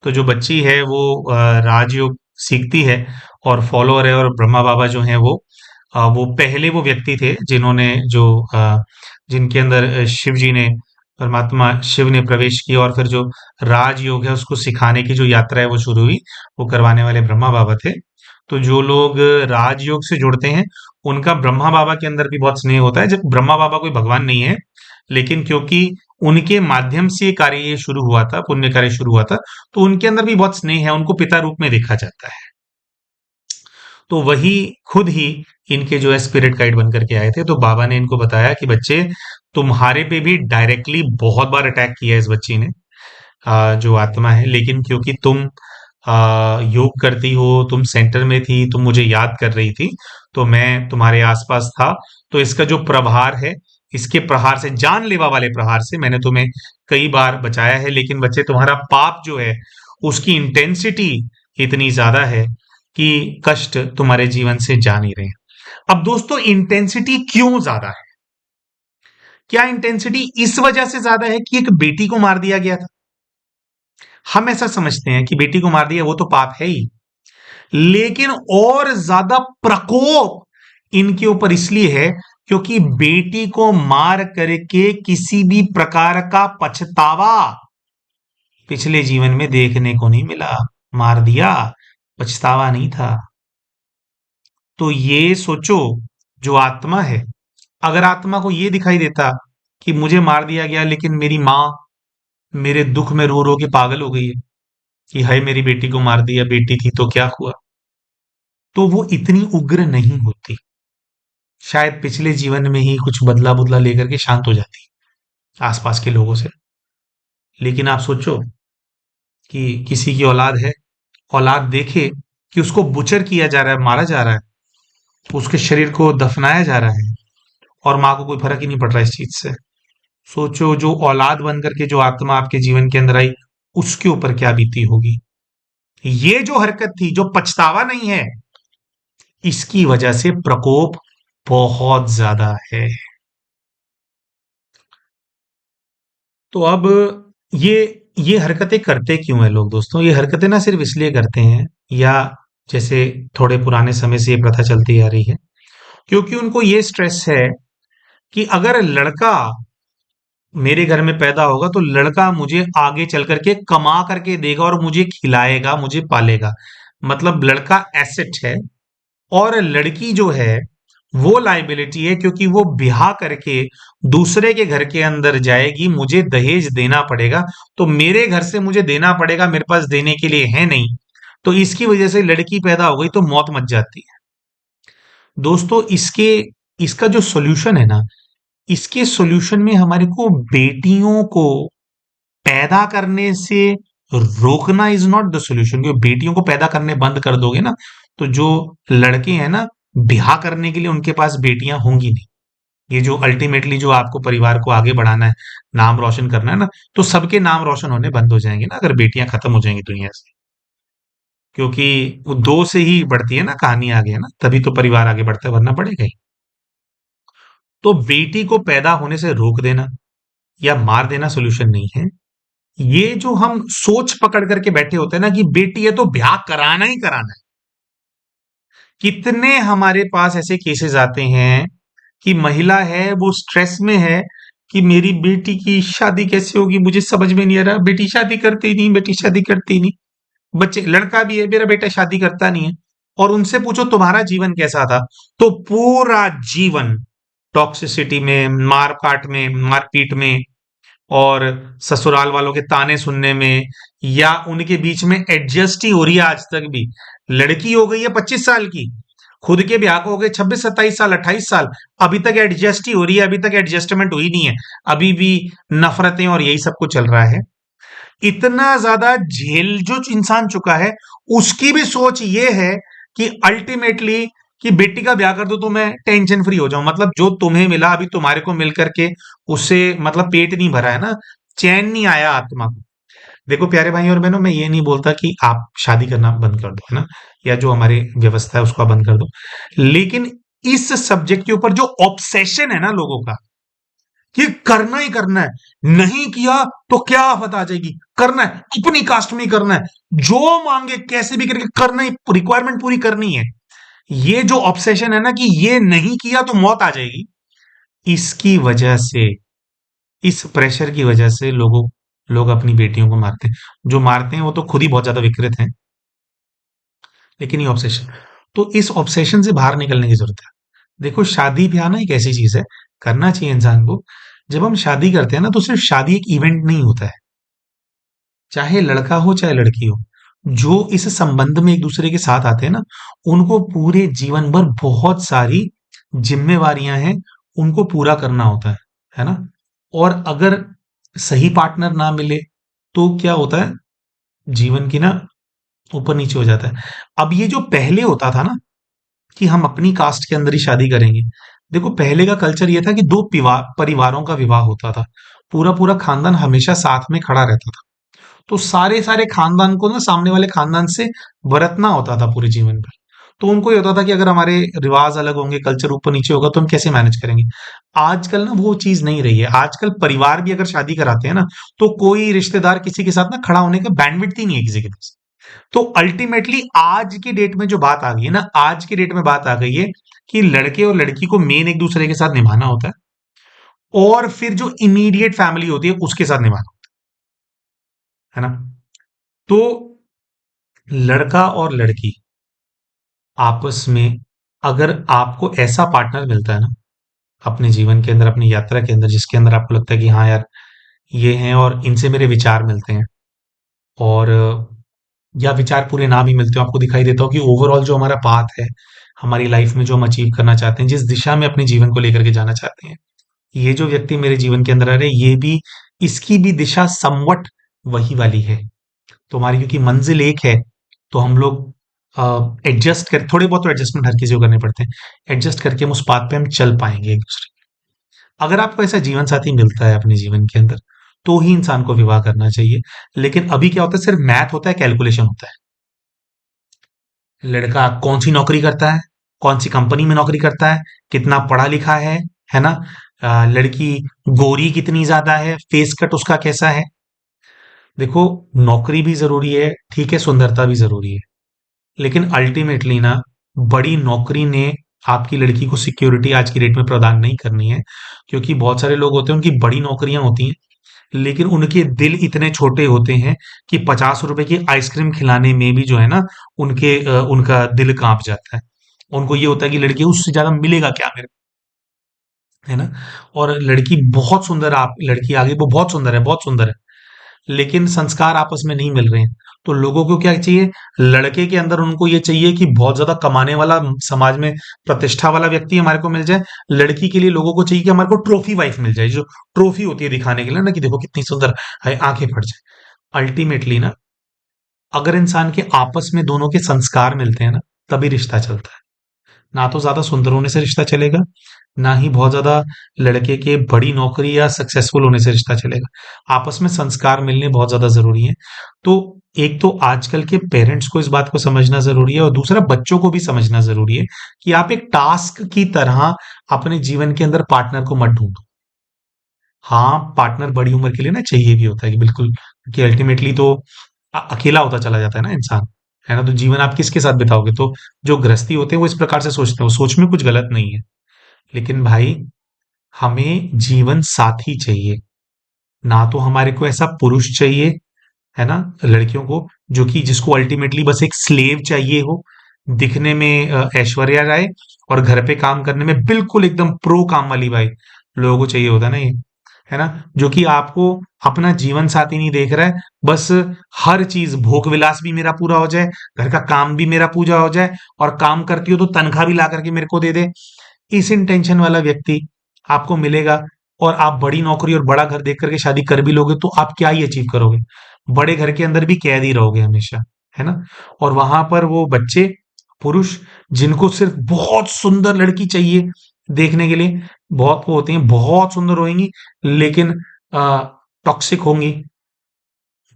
तो जो बच्ची है वो राजयोग सीखती है और फॉलोअर है, और ब्रह्मा बाबा जो हैं वो पहले वो व्यक्ति थे जिन्होंने जिनके अंदर शिव जी ने, परमात्मा शिव ने प्रवेश किया, और फिर जो राजयोग है उसको सिखाने की जो यात्रा है वो शुरू हुई, वो करवाने वाले ब्रह्मा बाबा थे। तो जो लोग राजयोग से जुड़ते हैं उनका ब्रह्मा बाबा के अंदर भी बहुत स्नेह होता है, जब ब्रह्मा बाबा कोई भगवान नहीं है, लेकिन क्योंकि उनके माध्यम से ये कार्य ये शुरू हुआ था, पुण्य कार्य शुरू हुआ था, तो उनके अंदर भी बहुत स्नेह है, उनको पिता रूप में देखा जाता है। तो वही खुद ही इनके जो है स्पिरिट गाइड बन करके आए थे। तो बाबा ने इनको बताया कि बच्चे, तुम्हारे पे भी डायरेक्टली बहुत बार अटैक किया है इस बच्ची ने, जो आत्मा है, लेकिन क्योंकि तुम योग करती हो, तुम सेंटर में थी, तुम मुझे याद कर रही थी, तो मैं तुम्हारे आसपास था, तो इसका जो प्रहार है, इसके प्रहार से, जानलेवा वाले प्रहार से मैंने तुम्हें कई बार बचाया है, लेकिन बच्चे तुम्हारा पाप जो है उसकी इंटेंसिटी इतनी ज्यादा है कि कष्ट तुम्हारे जीवन से जा नहीं रहे। अब दोस्तों, इंटेंसिटी क्यों ज्यादा है? क्या इंटेंसिटी इस वजह से ज्यादा है कि एक बेटी को मार दिया गया था? हम ऐसा समझते हैं कि बेटी को मार दिया वो तो पाप है ही, लेकिन और ज्यादा प्रकोप इनके ऊपर इसलिए है क्योंकि बेटी को मार करके किसी भी प्रकार का पछतावा पिछले जीवन में देखने को नहीं मिला। मार दिया, पछतावा नहीं था। तो ये सोचो, जो आत्मा है, अगर आत्मा को ये दिखाई देता कि मुझे मार दिया गया, लेकिन मेरी माँ मेरे दुख में रो रो के पागल हो गई है कि हाय मेरी बेटी को मार दिया, बेटी थी तो क्या हुआ, तो वो इतनी उग्र नहीं होती, शायद पिछले जीवन में ही कुछ बदला बुदला लेकर के शांत हो जाती आसपास के लोगों से। लेकिन आप सोचो कि किसी की औलाद है, औलाद देखे कि उसको बुचर किया जा रहा है, मारा जा रहा है, उसके शरीर को दफनाया जा रहा है, और माँ को कोई फर्क ही नहीं पड़ रहा इस चीज से। सोचो, जो औलाद बन करके जो आत्मा आपके जीवन के अंदर आई, उसके ऊपर क्या बीती होगी। ये जो हरकत थी, जो पछतावा नहीं है, इसकी वजह से प्रकोप बहुत ज्यादा है। तो अब ये ये हरकतें करते क्यों हैं लोग दोस्तों? ये हरकतें ना सिर्फ इसलिए करते हैं, या जैसे थोड़े पुराने समय से ये प्रथा चलती आ रही है, क्योंकि उनको ये स्ट्रेस है कि अगर लड़का मेरे घर में पैदा होगा तो लड़का मुझे आगे चल करके कमा करके देगा और मुझे खिलाएगा, मुझे पालेगा। मतलब लड़का एसेट है, और लड़की जो है वो लाइबिलिटी है, क्योंकि वो ब्याह करके दूसरे के घर के अंदर जाएगी, मुझे दहेज देना पड़ेगा, तो मेरे घर से मुझे देना पड़ेगा, मेरे पास देने के लिए है नहीं, तो इसकी वजह से लड़की पैदा हो गई तो मौत मच जाती है। दोस्तों, इसके इसका जो सॉल्यूशन है ना, इसके सॉल्यूशन में हमारे को बेटियों को पैदा करने से रोकना इज नॉट द सॉल्यूशन, क्योंकि बेटियों को पैदा करने बंद कर दोगे ना, तो जो लड़के हैं ना, ब्याह करने के लिए उनके पास बेटियां होंगी नहीं। ये जो अल्टीमेटली जो आपको परिवार को आगे बढ़ाना है, नाम रोशन करना है ना, तो सबके नाम रोशन होने बंद हो जाएंगे ना अगर बेटियां खत्म हो जाएंगी दुनिया से। क्योंकि वो दो से ही बढ़ती है ना कहानी आगे, है ना, तभी तो परिवार आगे बढ़ता है, वरना बढ़ेगा ही। तो बेटी को पैदा होने से रोक देना या मार देना सोल्यूशन नहीं है। ये जो हम सोच पकड़ करके बैठे होते हैं ना कि बेटी है तो ब्याह कराना ही कराना है। कितने हमारे पास ऐसे केसेस आते हैं कि महिला है वो स्ट्रेस में है कि मेरी बेटी की शादी कैसे होगी, मुझे समझ में नहीं आ रहा, बेटी शादी करती ही नहीं, बेटी शादी करती ही नहीं। बच्चे, लड़का भी है, मेरा बेटा शादी करता नहीं है। और उनसे पूछो तुम्हारा जीवन कैसा था, तो पूरा जीवन टॉक्सिसिटी में, मारकाट में, मारपीट में, और ससुराल वालों के ताने सुनने में, या उनके बीच में एडजस्ट ही हो रही है आज तक भी। लड़की हो गई है 25 साल की, खुद के ब्याह को हो गए 26, 27 साल, 28 साल, अभी तक एडजस्ट ही हो रही है, अभी तक एडजस्टमेंट हुई नहीं है। अभी भी नफरतें और यही सब कुछ चल रहा है। इतना ज्यादा झेल जो इंसान चुका है, उसकी भी सोच ये है कि अल्टीमेटली कि बेटी का ब्याह कर दो तो मैं टेंशन फ्री हो जाऊं, मतलब जो तुम्हें मिला अभी तुम्हारे को मिल करके उससे मतलब पेट नहीं भरा है ना, चैन नहीं आया आत्मा को। देखो प्यारे भाई और बहनों, मैं ये नहीं बोलता कि आप शादी करना बंद कर दो, है ना, या जो हमारी व्यवस्था है उसको आप बंद कर दो, लेकिन इस सब्जेक्ट के ऊपर जो ऑब्सेशन है ना लोगों का कि करना ही करना है, नहीं किया तो क्या आफत आ जाएगी, करना है, अपनी कास्ट में ही करना है, जो मांगे कैसे भी करके करना ही, रिक्वायरमेंट पूरी करनी है। ये जो ऑब्सेशन है ना कि ये नहीं किया तो मौत आ जाएगी, इसकी वजह से, इस प्रेशर की वजह से लोग अपनी बेटियों को मारते हैं। जो मारते हैं वो तो खुद ही बहुत ज्यादा विकृत हैं, लेकिन ये ऑब्सेशन, तो इस ऑब्सेशन से बाहर निकलने की जरूरत है। देखो शादी ब्याह ना एक ऐसी चीज है, करना चाहिए इंसान को। जब हम शादी करते हैं ना तो सिर्फ शादी एक इवेंट नहीं होता है, चाहे लड़का हो चाहे लड़की हो, जो इस संबंध में एक दूसरे के साथ आते हैं ना, उनको पूरे जीवन भर बहुत सारी जिम्मेवारियां हैं, उनको पूरा करना होता है ना। और अगर सही पार्टनर ना मिले तो क्या होता है, जीवन की ना ऊपर नीचे हो जाता है। अब ये जो पहले होता था ना कि हम अपनी कास्ट के अंदर ही शादी करेंगे, देखो पहले का कल्चर ये था कि दो परिवारों का विवाह होता था, पूरा पूरा खानदान हमेशा साथ में खड़ा रहता था, तो सारे सारे खानदान को ना सामने वाले खानदान से बरतना होता था पूरे जीवन भर। तो उनको ये होता था कि अगर हमारे रिवाज अलग होंगे, कल्चर ऊपर नीचे होगा तो हम कैसे मैनेज करेंगे। आजकल ना वो चीज नहीं रही है, आजकल परिवार भी अगर शादी कराते हैं ना तो कोई रिश्तेदार किसी के साथ ना खड़ा होने का बैंडविड्थ ही नहीं है किसी के पास। तो अल्टीमेटली आज की डेट में जो बात आ गई है ना, आज की डेट में बात आ गई है कि लड़के और लड़की को मेन एक दूसरे के साथ निभाना होता है, और फिर जो इमीडिएट फैमिली होती है उसके साथ निभाना, है ना। तो लड़का और लड़की आपस में, अगर आपको ऐसा पार्टनर मिलता है ना अपने जीवन के अंदर, अपनी यात्रा के अंदर, जिसके अंदर आपको लगता है कि हाँ यार ये हैं और इनसे मेरे विचार मिलते हैं, और या विचार पूरे ना भी मिलते हो, आपको दिखाई देता हो कि ओवरऑल जो हमारा पाथ है हमारी लाइफ में, जो हम अचीव करना चाहते हैं, जिस दिशा में अपने जीवन को लेकर के जाना चाहते हैं, ये जो व्यक्ति मेरे जीवन के अंदर आ रहे हैं, ये भी, इसकी भी दिशा समवट वही वाली है। तो हमारी क्योंकि मंजिल एक है, तो हम लोग एडजस्ट कर, थोड़े बहुत तो एडजस्टमेंट हर किसी को करने पड़ते हैं, एडजस्ट करके हम उस बात पे हम चल पाएंगे एक दूसरे। अगर आपको ऐसा जीवन साथी मिलता है अपने जीवन के अंदर, तो ही इंसान को विवाह करना चाहिए। लेकिन अभी क्या होता है, सिर्फ मैथ होता है, कैलकुलेशन होता है। लड़का कौन सी नौकरी करता है, कौन सी कंपनी में नौकरी करता है, कितना पढ़ा लिखा है ना, लड़की गोरी कितनी ज्यादा है, फेस कट उसका कैसा है। देखो नौकरी भी जरूरी है, ठीक है, सुंदरता भी जरूरी है, लेकिन अल्टीमेटली ना बड़ी नौकरी ने आपकी लड़की को सिक्योरिटी आज की डेट में प्रदान नहीं करनी है। क्योंकि बहुत सारे लोग होते हैं उनकी बड़ी नौकरियां होती हैं, लेकिन उनके दिल इतने छोटे होते हैं कि 50 रुपए की आइसक्रीम खिलाने में भी जो है ना उनका दिल कांप जाता है। उनको ये होता है कि लड़की उससे ज्यादा मिलेगा क्या मेरे को, है ना। और लड़की बहुत सुंदर, आप लड़की आ गई वो बहुत सुंदर है, बहुत सुंदर है, लेकिन संस्कार आपस में नहीं मिल रहे हैं। तो लोगों को क्या चाहिए, लड़के के अंदर उनको ये चाहिए कि बहुत ज्यादा कमाने वाला, समाज में प्रतिष्ठा वाला व्यक्ति हमारे को मिल जाए। लड़की के लिए लोगों को चाहिए कि हमारे को ट्रॉफी वाइफ मिल जाए, जो ट्रॉफी होती है दिखाने के लिए ना कि देखो कितनी सुंदर है, आंखें फट जाए। अल्टीमेटली ना अगर इंसान के आपस में दोनों के संस्कार मिलते हैं ना, तभी रिश्ता चलता है। ना तो ज्यादा सुंदर होने से रिश्ता चलेगा, ना ही बहुत ज्यादा लड़के के बड़ी नौकरी या सक्सेसफुल होने से रिश्ता चलेगा। आपस में संस्कार मिलने बहुत ज्यादा जरूरी है। तो एक तो आजकल के पेरेंट्स को इस बात को समझना जरूरी है, और दूसरा बच्चों को भी समझना जरूरी है कि आप एक टास्क की तरह अपने जीवन के अंदर पार्टनर को मत ढूंढो। हाँ, पार्टनर बड़ी उम्र के लिए ना चाहिए भी होता है कि बिल्कुल, कि अल्टीमेटली तो अकेला होता चला जाता है ना इंसान, है ना? तो जीवन आप किसके साथ बिताओगे? तो जो गृहस्थी होते हैं वो इस प्रकार से सोचते हैं, वो सोच में कुछ गलत नहीं है। लेकिन भाई, हमें जीवन साथी चाहिए, ना तो हमारे को ऐसा पुरुष चाहिए, है ना, लड़कियों को, जो कि जिसको अल्टीमेटली बस एक स्लेव चाहिए हो, दिखने में ऐश्वर्या राय, और घर पे काम करने में बिल्कुल एकदम प्रो काम वाली बाई। लोगों को चाहिए होता है ना ये, है ना, जो कि आपको अपना जीवन साथी नहीं देख रहा है, बस हर चीज भोग विलास भी मेरा पूरा हो जाए, घर का काम भी मेरा पूरा हो जाए, और काम करती हो तो तनख्वाह भी ला करके मेरे को दे दे। इस इंटेंशन वाला व्यक्ति आपको मिलेगा, और आप बड़ी नौकरी और बड़ा घर देख करके शादी कर भी लोगे, तो आप क्या ही अचीव करोगे? बड़े घर के अंदर भी कैद ही रहोगे हमेशा, है ना? और वहां पर वो बच्चे, पुरुष, जिनको सिर्फ बहुत सुंदर लड़की चाहिए देखने के लिए, बहुत वो होती हैं, बहुत सुंदर होंगी, लेकिन टॉक्सिक होंगी,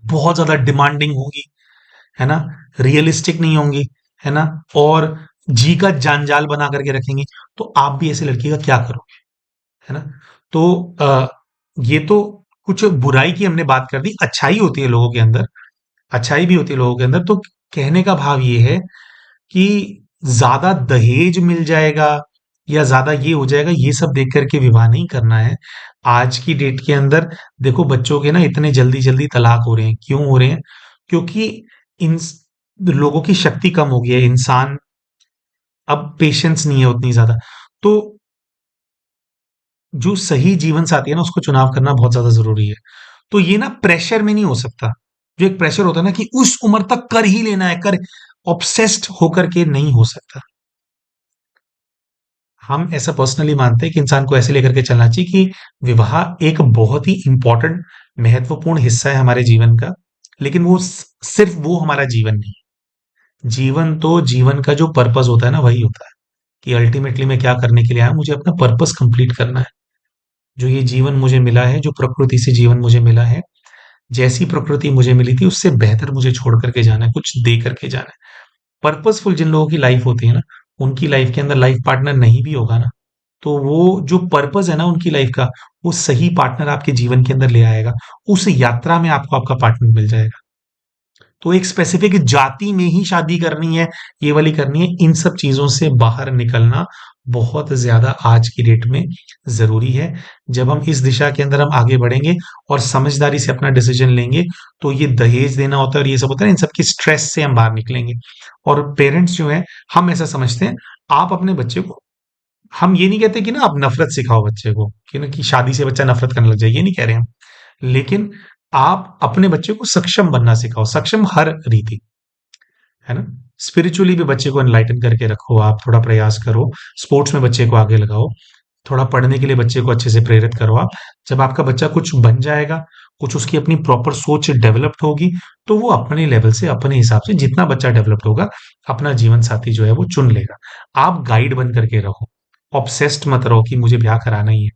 बहुत ज्यादा डिमांडिंग होंगी, है ना, रियलिस्टिक नहीं होंगी, है ना, और जी का जंजाल बना करके रखेंगी। तो आप भी ऐसी लड़की का क्या करोगे? है ना? तो ये तो कुछ बुराई की हमने बात कर दी, अच्छाई होती है लोगों के अंदर, अच्छाई भी होती है लोगों के अंदर। तो कहने का भाव ये है कि ज्यादा दहेज मिल जाएगा या ज्यादा ये हो जाएगा, ये सब देख करके विवाह नहीं करना है। आज की डेट के अंदर देखो, बच्चों के ना इतने जल्दी जल्दी तलाक हो रहे हैं, क्यों हो रहे हैं? क्योंकि इन लोगों की शक्ति कम हो गई है, इंसान अब पेशेंस नहीं है उतनी ज्यादा। तो जो सही जीवन साथी है ना, उसको चुनाव करना बहुत ज्यादा जरूरी है। तो ये ना प्रेशर में नहीं हो सकता। जो एक प्रेशर होता है ना कि उस उम्र तक कर ही लेना है, कर, ऑब्सेस्ड होकर के नहीं हो सकता। हम ऐसा पर्सनली मानते हैं कि इंसान को ऐसे लेकर के चलना चाहिए कि विवाह एक बहुत ही इंपॉर्टेंट, महत्वपूर्ण हिस्सा है हमारे जीवन का, लेकिन वो सिर्फ वो हमारा जीवन नहीं है। जीवन तो, जीवन का जो पर्पस होता है ना, वही होता है कि अल्टीमेटली मैं क्या करने के लिए आया, मुझे अपना पर्पस कंप्लीट करना है। जो ये जीवन मुझे मिला है, जो प्रकृति से जीवन मुझे मिला है, जैसी प्रकृति मुझे मिली थी उससे बेहतर मुझे छोड़ करके जाना है, कुछ दे करके जाना है। पर्पसफुल जिन लोगों की लाइफ होती है ना, उनकी लाइफ के अंदर लाइफ पार्टनर नहीं भी होगा ना, तो वो जो पर्पस है ना उनकी लाइफ का, वो सही पार्टनर आपके जीवन के अंदर ले आएगा। उस यात्रा में आपको आपका पार्टनर मिल जाएगा। तो एक स्पेसिफिक जाति में ही शादी करनी है, ये वाली करनी है, इन सब चीजों से बाहर निकलना बहुत ज्यादा आज की डेट में जरूरी है। जब हम इस दिशा के अंदर हम आगे बढ़ेंगे और समझदारी से अपना डिसीजन लेंगे, तो ये दहेज देना होता है और ये सब होता है, इन सब की स्ट्रेस से हम बाहर निकलेंगे। और पेरेंट्स जो है, हम ऐसा समझते हैं, आप अपने बच्चे को, हम ये नहीं कहते कि ना आप नफरत सिखाओ बच्चे को, कि ना कि शादी से बच्चा नफरत करने लग जाए, ये नहीं कह रहे हम। लेकिन आप अपने बच्चे को सक्षम बनना सिखाओ, सक्षम हर रीति, है ना? स्पिरिचुअली भी बच्चे को एनलाइटन करके रखो, आप थोड़ा प्रयास करो, स्पोर्ट्स में बच्चे को आगे लगाओ, थोड़ा पढ़ने के लिए बच्चे को अच्छे से प्रेरित करो आप। जब आपका बच्चा कुछ बन जाएगा, कुछ उसकी अपनी प्रॉपर सोच डेवलप्ड होगी, तो वो अपने लेवल से, अपने हिसाब से, जितना बच्चा डेवलप्ड होगा, अपना जीवन साथी जो है वो चुन लेगा। आप गाइड बन करके रहो, ऑब्सेस्ड मत रहो कि मुझे ब्याह कराना ही है।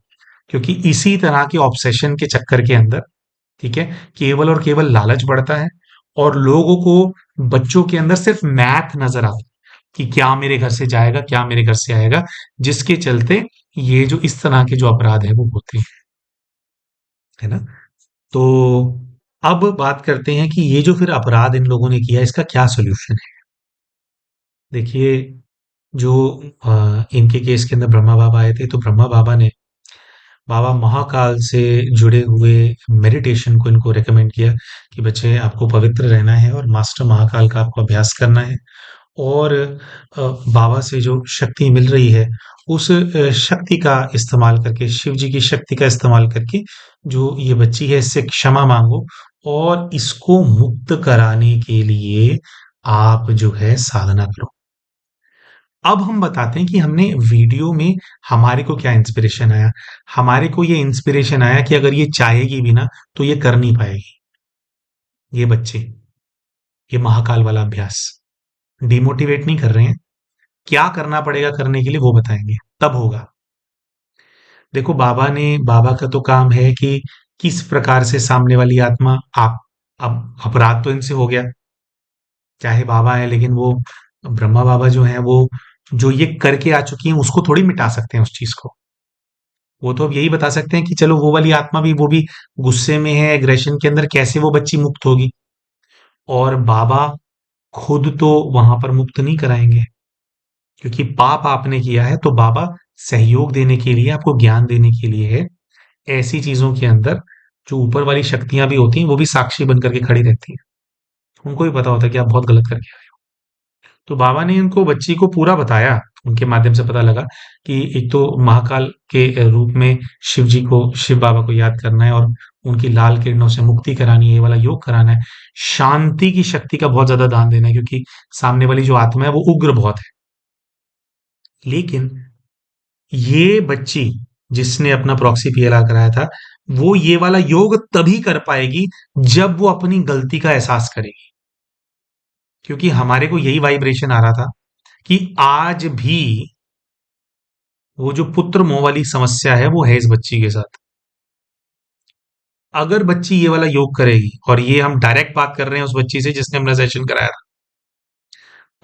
क्योंकि इसी तरह के ऑब्सेशन के चक्कर के अंदर, ठीक है, केवल और केवल लालच बढ़ता है, और लोगों को, बच्चों के अंदर सिर्फ मैथ नजर आता है कि क्या मेरे घर से जाएगा, क्या मेरे घर से आएगा, जिसके चलते ये जो इस तरह के जो अपराध है वो होते हैं, है ना? तो अब बात करते हैं कि ये जो फिर अपराध इन लोगों ने किया, इसका क्या सोल्यूशन है। देखिए, जो इनके केस के अंदर ब्रह्मा बाबा आए थे, तो ब्रह्मा बाबा ने बाबा महाकाल से जुड़े हुए मेडिटेशन को इनको रेकमेंड किया कि बच्चे, आपको पवित्र रहना है और मास्टर महाकाल का आपको अभ्यास करना है। और बाबा से जो शक्ति मिल रही है, उस शक्ति का इस्तेमाल करके, शिव जी की शक्ति का इस्तेमाल करके, जो ये बच्ची है इससे क्षमा मांगो, और इसको मुक्त कराने के लिए आप जो है साधना करो। अब हम बताते हैं कि हमने वीडियो में हमारे को क्या इंस्पिरेशन आया। हमारे को ये इंस्पिरेशन आया कि अगर ये चाहेगी भी ना, तो ये कर नहीं पाएगी, ये बच्चे, ये महाकाल वाला अभ्यास। डिमोटिवेट नहीं कर रहे हैं, क्या करना पड़ेगा करने के लिए वो बताएंगे, तब होगा। देखो बाबा का तो काम है कि किस प्रकार से सामने वाली आत्मा, आप, अब अपराध तो इनसे हो गया, चाहे बाबा है, लेकिन वो ब्रह्मा बाबा जो है, वो जो ये करके आ चुकी हैं उसको थोड़ी मिटा सकते हैं उस चीज को। वो तो अब यही बता सकते हैं कि चलो वो वाली आत्मा भी, वो भी गुस्से में है, एग्रेशन के अंदर, कैसे वो बच्ची मुक्त होगी। और बाबा खुद तो वहां पर मुक्त नहीं कराएंगे, क्योंकि पाप आपने किया है, तो बाबा सहयोग देने के लिए, आपको ज्ञान देने के लिए है। ऐसी चीजों के अंदर जो ऊपर वाली शक्तियां भी होती हैं, वो भी साक्षी बन करके खड़ी रहती हैं। उनको भी पता होता है कि आप बहुत गलत करके आए हो। तो बाबा ने उनको, बच्ची को पूरा बताया। उनके माध्यम से पता लगा कि एक तो महाकाल के रूप में शिव जी को, शिव बाबा को याद करना है, और उनकी लाल किरणों से मुक्ति करानी है, ये वाला योग कराना है। शांति की शक्ति का बहुत ज्यादा दान देना है, क्योंकि सामने वाली जो आत्मा है वो उग्र बहुत है। लेकिन ये बच्ची जिसने अपना प्रॉक्सी पीएलआर कराया था, वो ये वाला योग तभी कर पाएगी जब वो अपनी गलती का एहसास करेगी। क्योंकि हमारे को यही वाइब्रेशन आ रहा था कि आज भी वो जो पुत्र मोह वाली समस्या है वो है इस बच्ची के साथ। अगर बच्ची ये वाला योग करेगी, और ये हम डायरेक्ट बात कर रहे हैं उस बच्ची से जिसने अपना सेशन कराया था,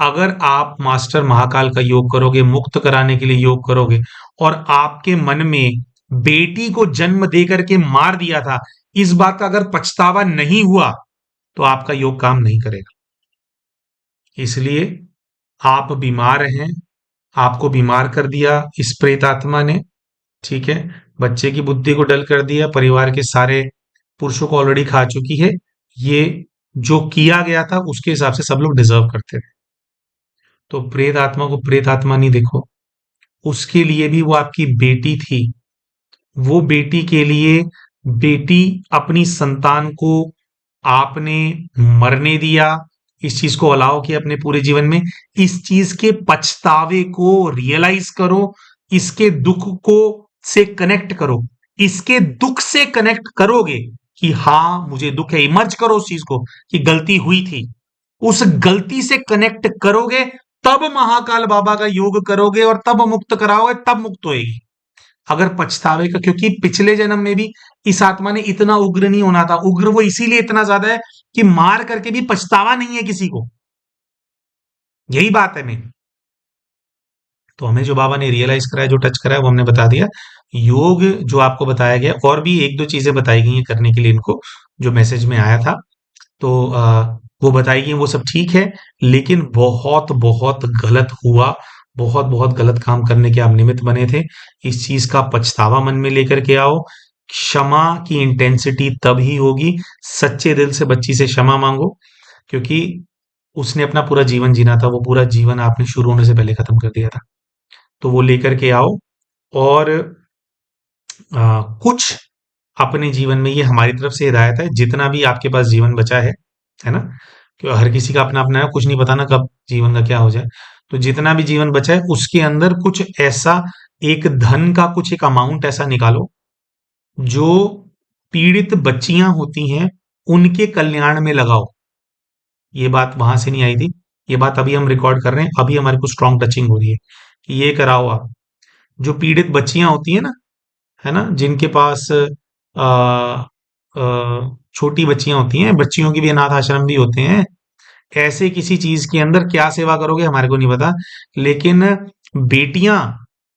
अगर आप मास्टर महाकाल का योग करोगे, मुक्त कराने के लिए योग करोगे, और आपके मन में बेटी को जन्म दे करके मार दिया था, इस बात का अगर पछतावा नहीं हुआ, तो आपका योग काम नहीं करेगा। इसलिए आप बीमार हैं, आपको बीमार कर दिया इस प्रेत आत्मा ने, ठीक है, बच्चे की बुद्धि को डल कर दिया, परिवार के सारे पुरुषों को ऑलरेडी खा चुकी है। ये जो किया गया था उसके हिसाब से सब लोग डिजर्व करते थे। तो प्रेत आत्मा को प्रेत आत्मा नहीं देखो, उसके लिए भी वो आपकी बेटी थी। वो बेटी के लिए, बेटी अपनी संतान को आपने मरने दिया, इस चीज को अलाउ किया अपने पूरे जीवन में। इस चीज के पछतावे को रियलाइज करो, इसके दुख को से कनेक्ट करो। इसके दुख से कनेक्ट करोगे कि हाँ मुझे दुख है, इमर्ज करो उस चीज को कि गलती हुई थी। उस गलती से कनेक्ट करोगे, तब महाकाल बाबा का योग करोगे, और तब मुक्त कराओगे, तब मुक्त होएगी। अगर पछतावे का, क्योंकि पिछले जन्म में भी इस आत्मा ने इतना उग्र नहीं होना था। उग्र वो इसीलिए इतना ज्यादा है कि मार करके भी पछतावा नहीं है किसी को। यही बात है मेन। तो हमें जो बाबा ने रियलाइज कराया, जो टच कराया, वो हमने बता दिया। योग जो आपको बताया गया, और भी एक दो चीजें बताई गई हैं करने के लिए इनको, जो मैसेज में आया था, तो वो बताई गई, वो सब ठीक है। लेकिन बहुत बहुत गलत हुआ, बहुत बहुत गलत काम करने के आप निमित्त बने थे। इस चीज का पछतावा मन में लेकर के आओ। क्षमा की इंटेंसिटी तब ही होगी, सच्चे दिल से बच्ची से क्षमा मांगो, क्योंकि उसने अपना पूरा जीवन जीना था, वो पूरा जीवन आपने शुरू होने से पहले खत्म कर दिया था। तो वो लेकर के आओ। और कुछ अपने जीवन में, ये हमारी तरफ से हिदायत है, जितना भी आपके पास जीवन बचा है ना, क्यों हर किसी का अपना अपना है, कुछ नहीं पता ना कब जीवन का क्या हो जाए। तो जितना भी जीवन बचा है उसके अंदर कुछ ऐसा, एक धन का कुछ एक अमाउंट ऐसा निकालो, जो पीड़ित बच्चियां होती हैं उनके कल्याण में लगाओ। ये बात वहां से नहीं आई थी, ये बात अभी हम रिकॉर्ड कर रहे हैं, अभी हमारे को स्ट्रॉन्ग टचिंग हो रही है कि ये कराओ आप। जो पीड़ित बच्चियां होती हैं ना, है ना, जिनके पास छोटी बच्चियां होती हैं, बच्चियों की भी अनाथ आश्रम भी होते हैं, ऐसे किसी चीज के अंदर क्या सेवा करोगे हमारे को नहीं पता। लेकिन बेटियां,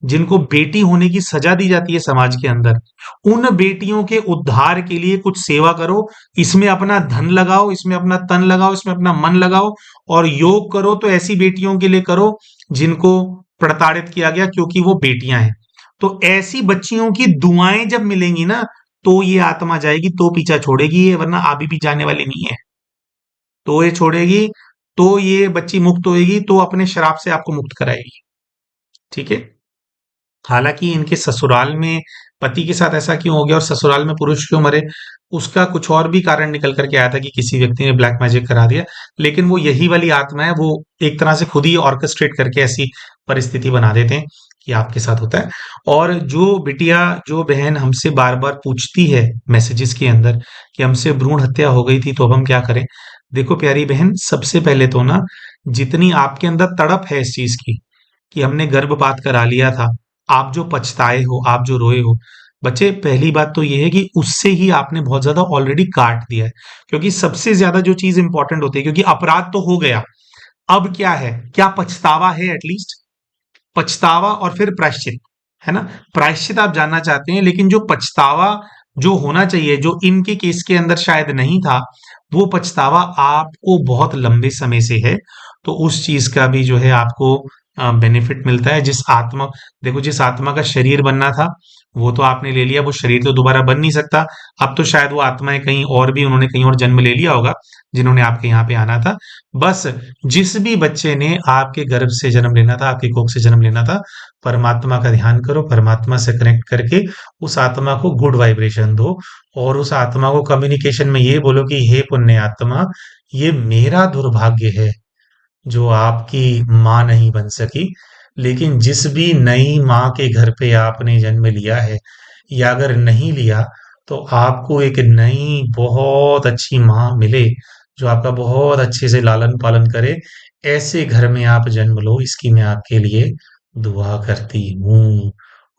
जिनको बेटी होने की सजा दी जाती है समाज के अंदर, उन बेटियों के उद्धार के लिए कुछ सेवा करो। इसमें अपना धन लगाओ, इसमें अपना तन लगाओ, इसमें अपना मन लगाओ, और योग करो तो ऐसी बेटियों के लिए करो जिनको प्रताड़ित किया गया, क्योंकि वो बेटियां हैं। तो ऐसी बच्चियों की दुआएं जब मिलेंगी ना, तो ये आत्मा जाएगी, तो पीछा छोड़ेगी ये, वरना अभी भी जाने वाली नहीं है। तो ये छोड़ेगी, तो ये बच्ची मुक्त होएगी, तो अपने श्राप से आपको मुक्त कराएगी। ठीक है। हालांकि इनके ससुराल में पति के साथ ऐसा क्यों हो गया और ससुराल में पुरुष क्यों मरे, उसका कुछ और भी कारण निकल करके आया था कि किसी व्यक्ति ने ब्लैक मैजिक करा दिया। लेकिन वो यही वाली आत्मा है, वो एक तरह से खुद ही ऑर्केस्ट्रेट करके ऐसी परिस्थिति बना देते हैं कि आपके साथ होता है। और जो बिटिया, जो बहन हमसे बार बार पूछती है मैसेजेस के अंदर कि हमसे भ्रूण हत्या हो गई थी, तो अब हम क्या करें। देखो प्यारी बहन, सबसे पहले तो ना, जितनी आपके अंदर तड़प है इस चीज की, कि हमने गर्भपात करा लिया था, आप जो पछताए हो, आप जो रोए हो, बच्चे पहली बात तो ये है कि उससे ही आपने बहुत ज्यादा ऑलरेडी काट दिया है। क्योंकि सबसे ज्यादा जो चीज इंपॉर्टेंट होती है, क्योंकि अपराध तो हो गया, अब क्या है, क्या पछतावा है एटलीस्ट, पछतावा और फिर प्रायश्चित, है ना? प्रायश्चित आप जानना चाहते हैं, लेकिन जो पछतावा जो होना चाहिए, जो इनके केस के अंदर शायद नहीं था, वो पछतावा आपको बहुत लंबे समय से है। तो उस चीज का भी जो है आपको बेनिफिट मिलता है। जिस आत्मा, देखो जिस आत्मा का शरीर बनना था वो तो आपने ले लिया, वो शरीर तो दोबारा बन नहीं सकता। अब तो शायद वो आत्माएं कहीं और भी, उन्होंने कहीं और जन्म ले लिया होगा, जिन्होंने आपके यहाँ पे आना था। बस जिस भी बच्चे ने आपके गर्भ से जन्म लेना था, आपकी कोख से जन्म लेना था, परमात्मा का ध्यान करो, परमात्मा से कनेक्ट करके उस आत्मा को गुड वाइब्रेशन दो, और उस आत्मा को कम्युनिकेशन में ये बोलो कि हे पुण्य आत्मा, ये मेरा दुर्भाग्य है जो आपकी माँ नहीं बन सकी, लेकिन जिस भी नई माँ के घर पे आपने जन्म लिया है, या अगर नहीं लिया, तो आपको एक नई बहुत अच्छी माँ मिले जो आपका बहुत अच्छे से लालन पालन करे। ऐसे घर में आप जन्म लो, इसकी मैं आपके लिए दुआ करती हूँ।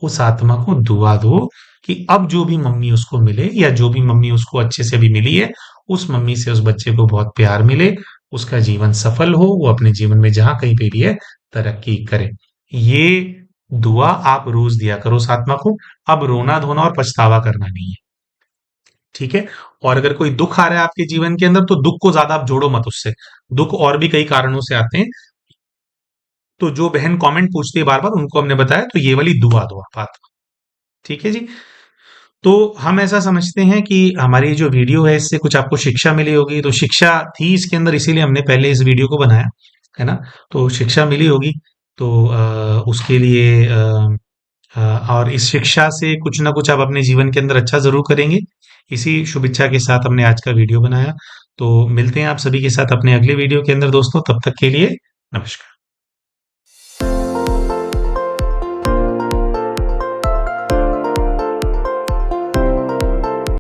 उस आत्मा को दुआ दो कि अब जो भी मम्मी उसको मिले, या जो भी मम्मी उसको अच्छे से भी मिली है, उस मम्मी से उस बच्चे को बहुत प्यार मिले, उसका जीवन सफल हो, वो अपने जीवन में जहां कहीं पे भी है तरक्की करे। ये दुआ आप रोज दिया करो उस आत्मा को। अब रोना धोना और पछतावा करना नहीं है, ठीक है? और अगर कोई दुख आ रहा है आपके जीवन के अंदर, तो दुख को ज्यादा आप जोड़ो मत उससे। दुख और भी कई कारणों से आते हैं। तो जो बहन कमेंट पूछती है बार बार, उनको हमने बताया, तो ये वाली दुआ दो आप आत्मा, ठीक है जी? तो हम ऐसा समझते हैं कि हमारी जो वीडियो है इससे कुछ आपको शिक्षा मिली होगी। तो शिक्षा थी इसके अंदर, इसीलिए हमने पहले इस वीडियो को बनाया, है ना? तो शिक्षा मिली होगी। तो उसके लिए और इस शिक्षा से कुछ ना कुछ आप अपने जीवन के अंदर अच्छा जरूर करेंगे। इसी शुभ इच्छा के साथ हमने आज का वीडियो बनाया। तो मिलते हैं आप सभी के साथ अपने अगले वीडियो के अंदर दोस्तों, तब तक के लिए नमस्कार।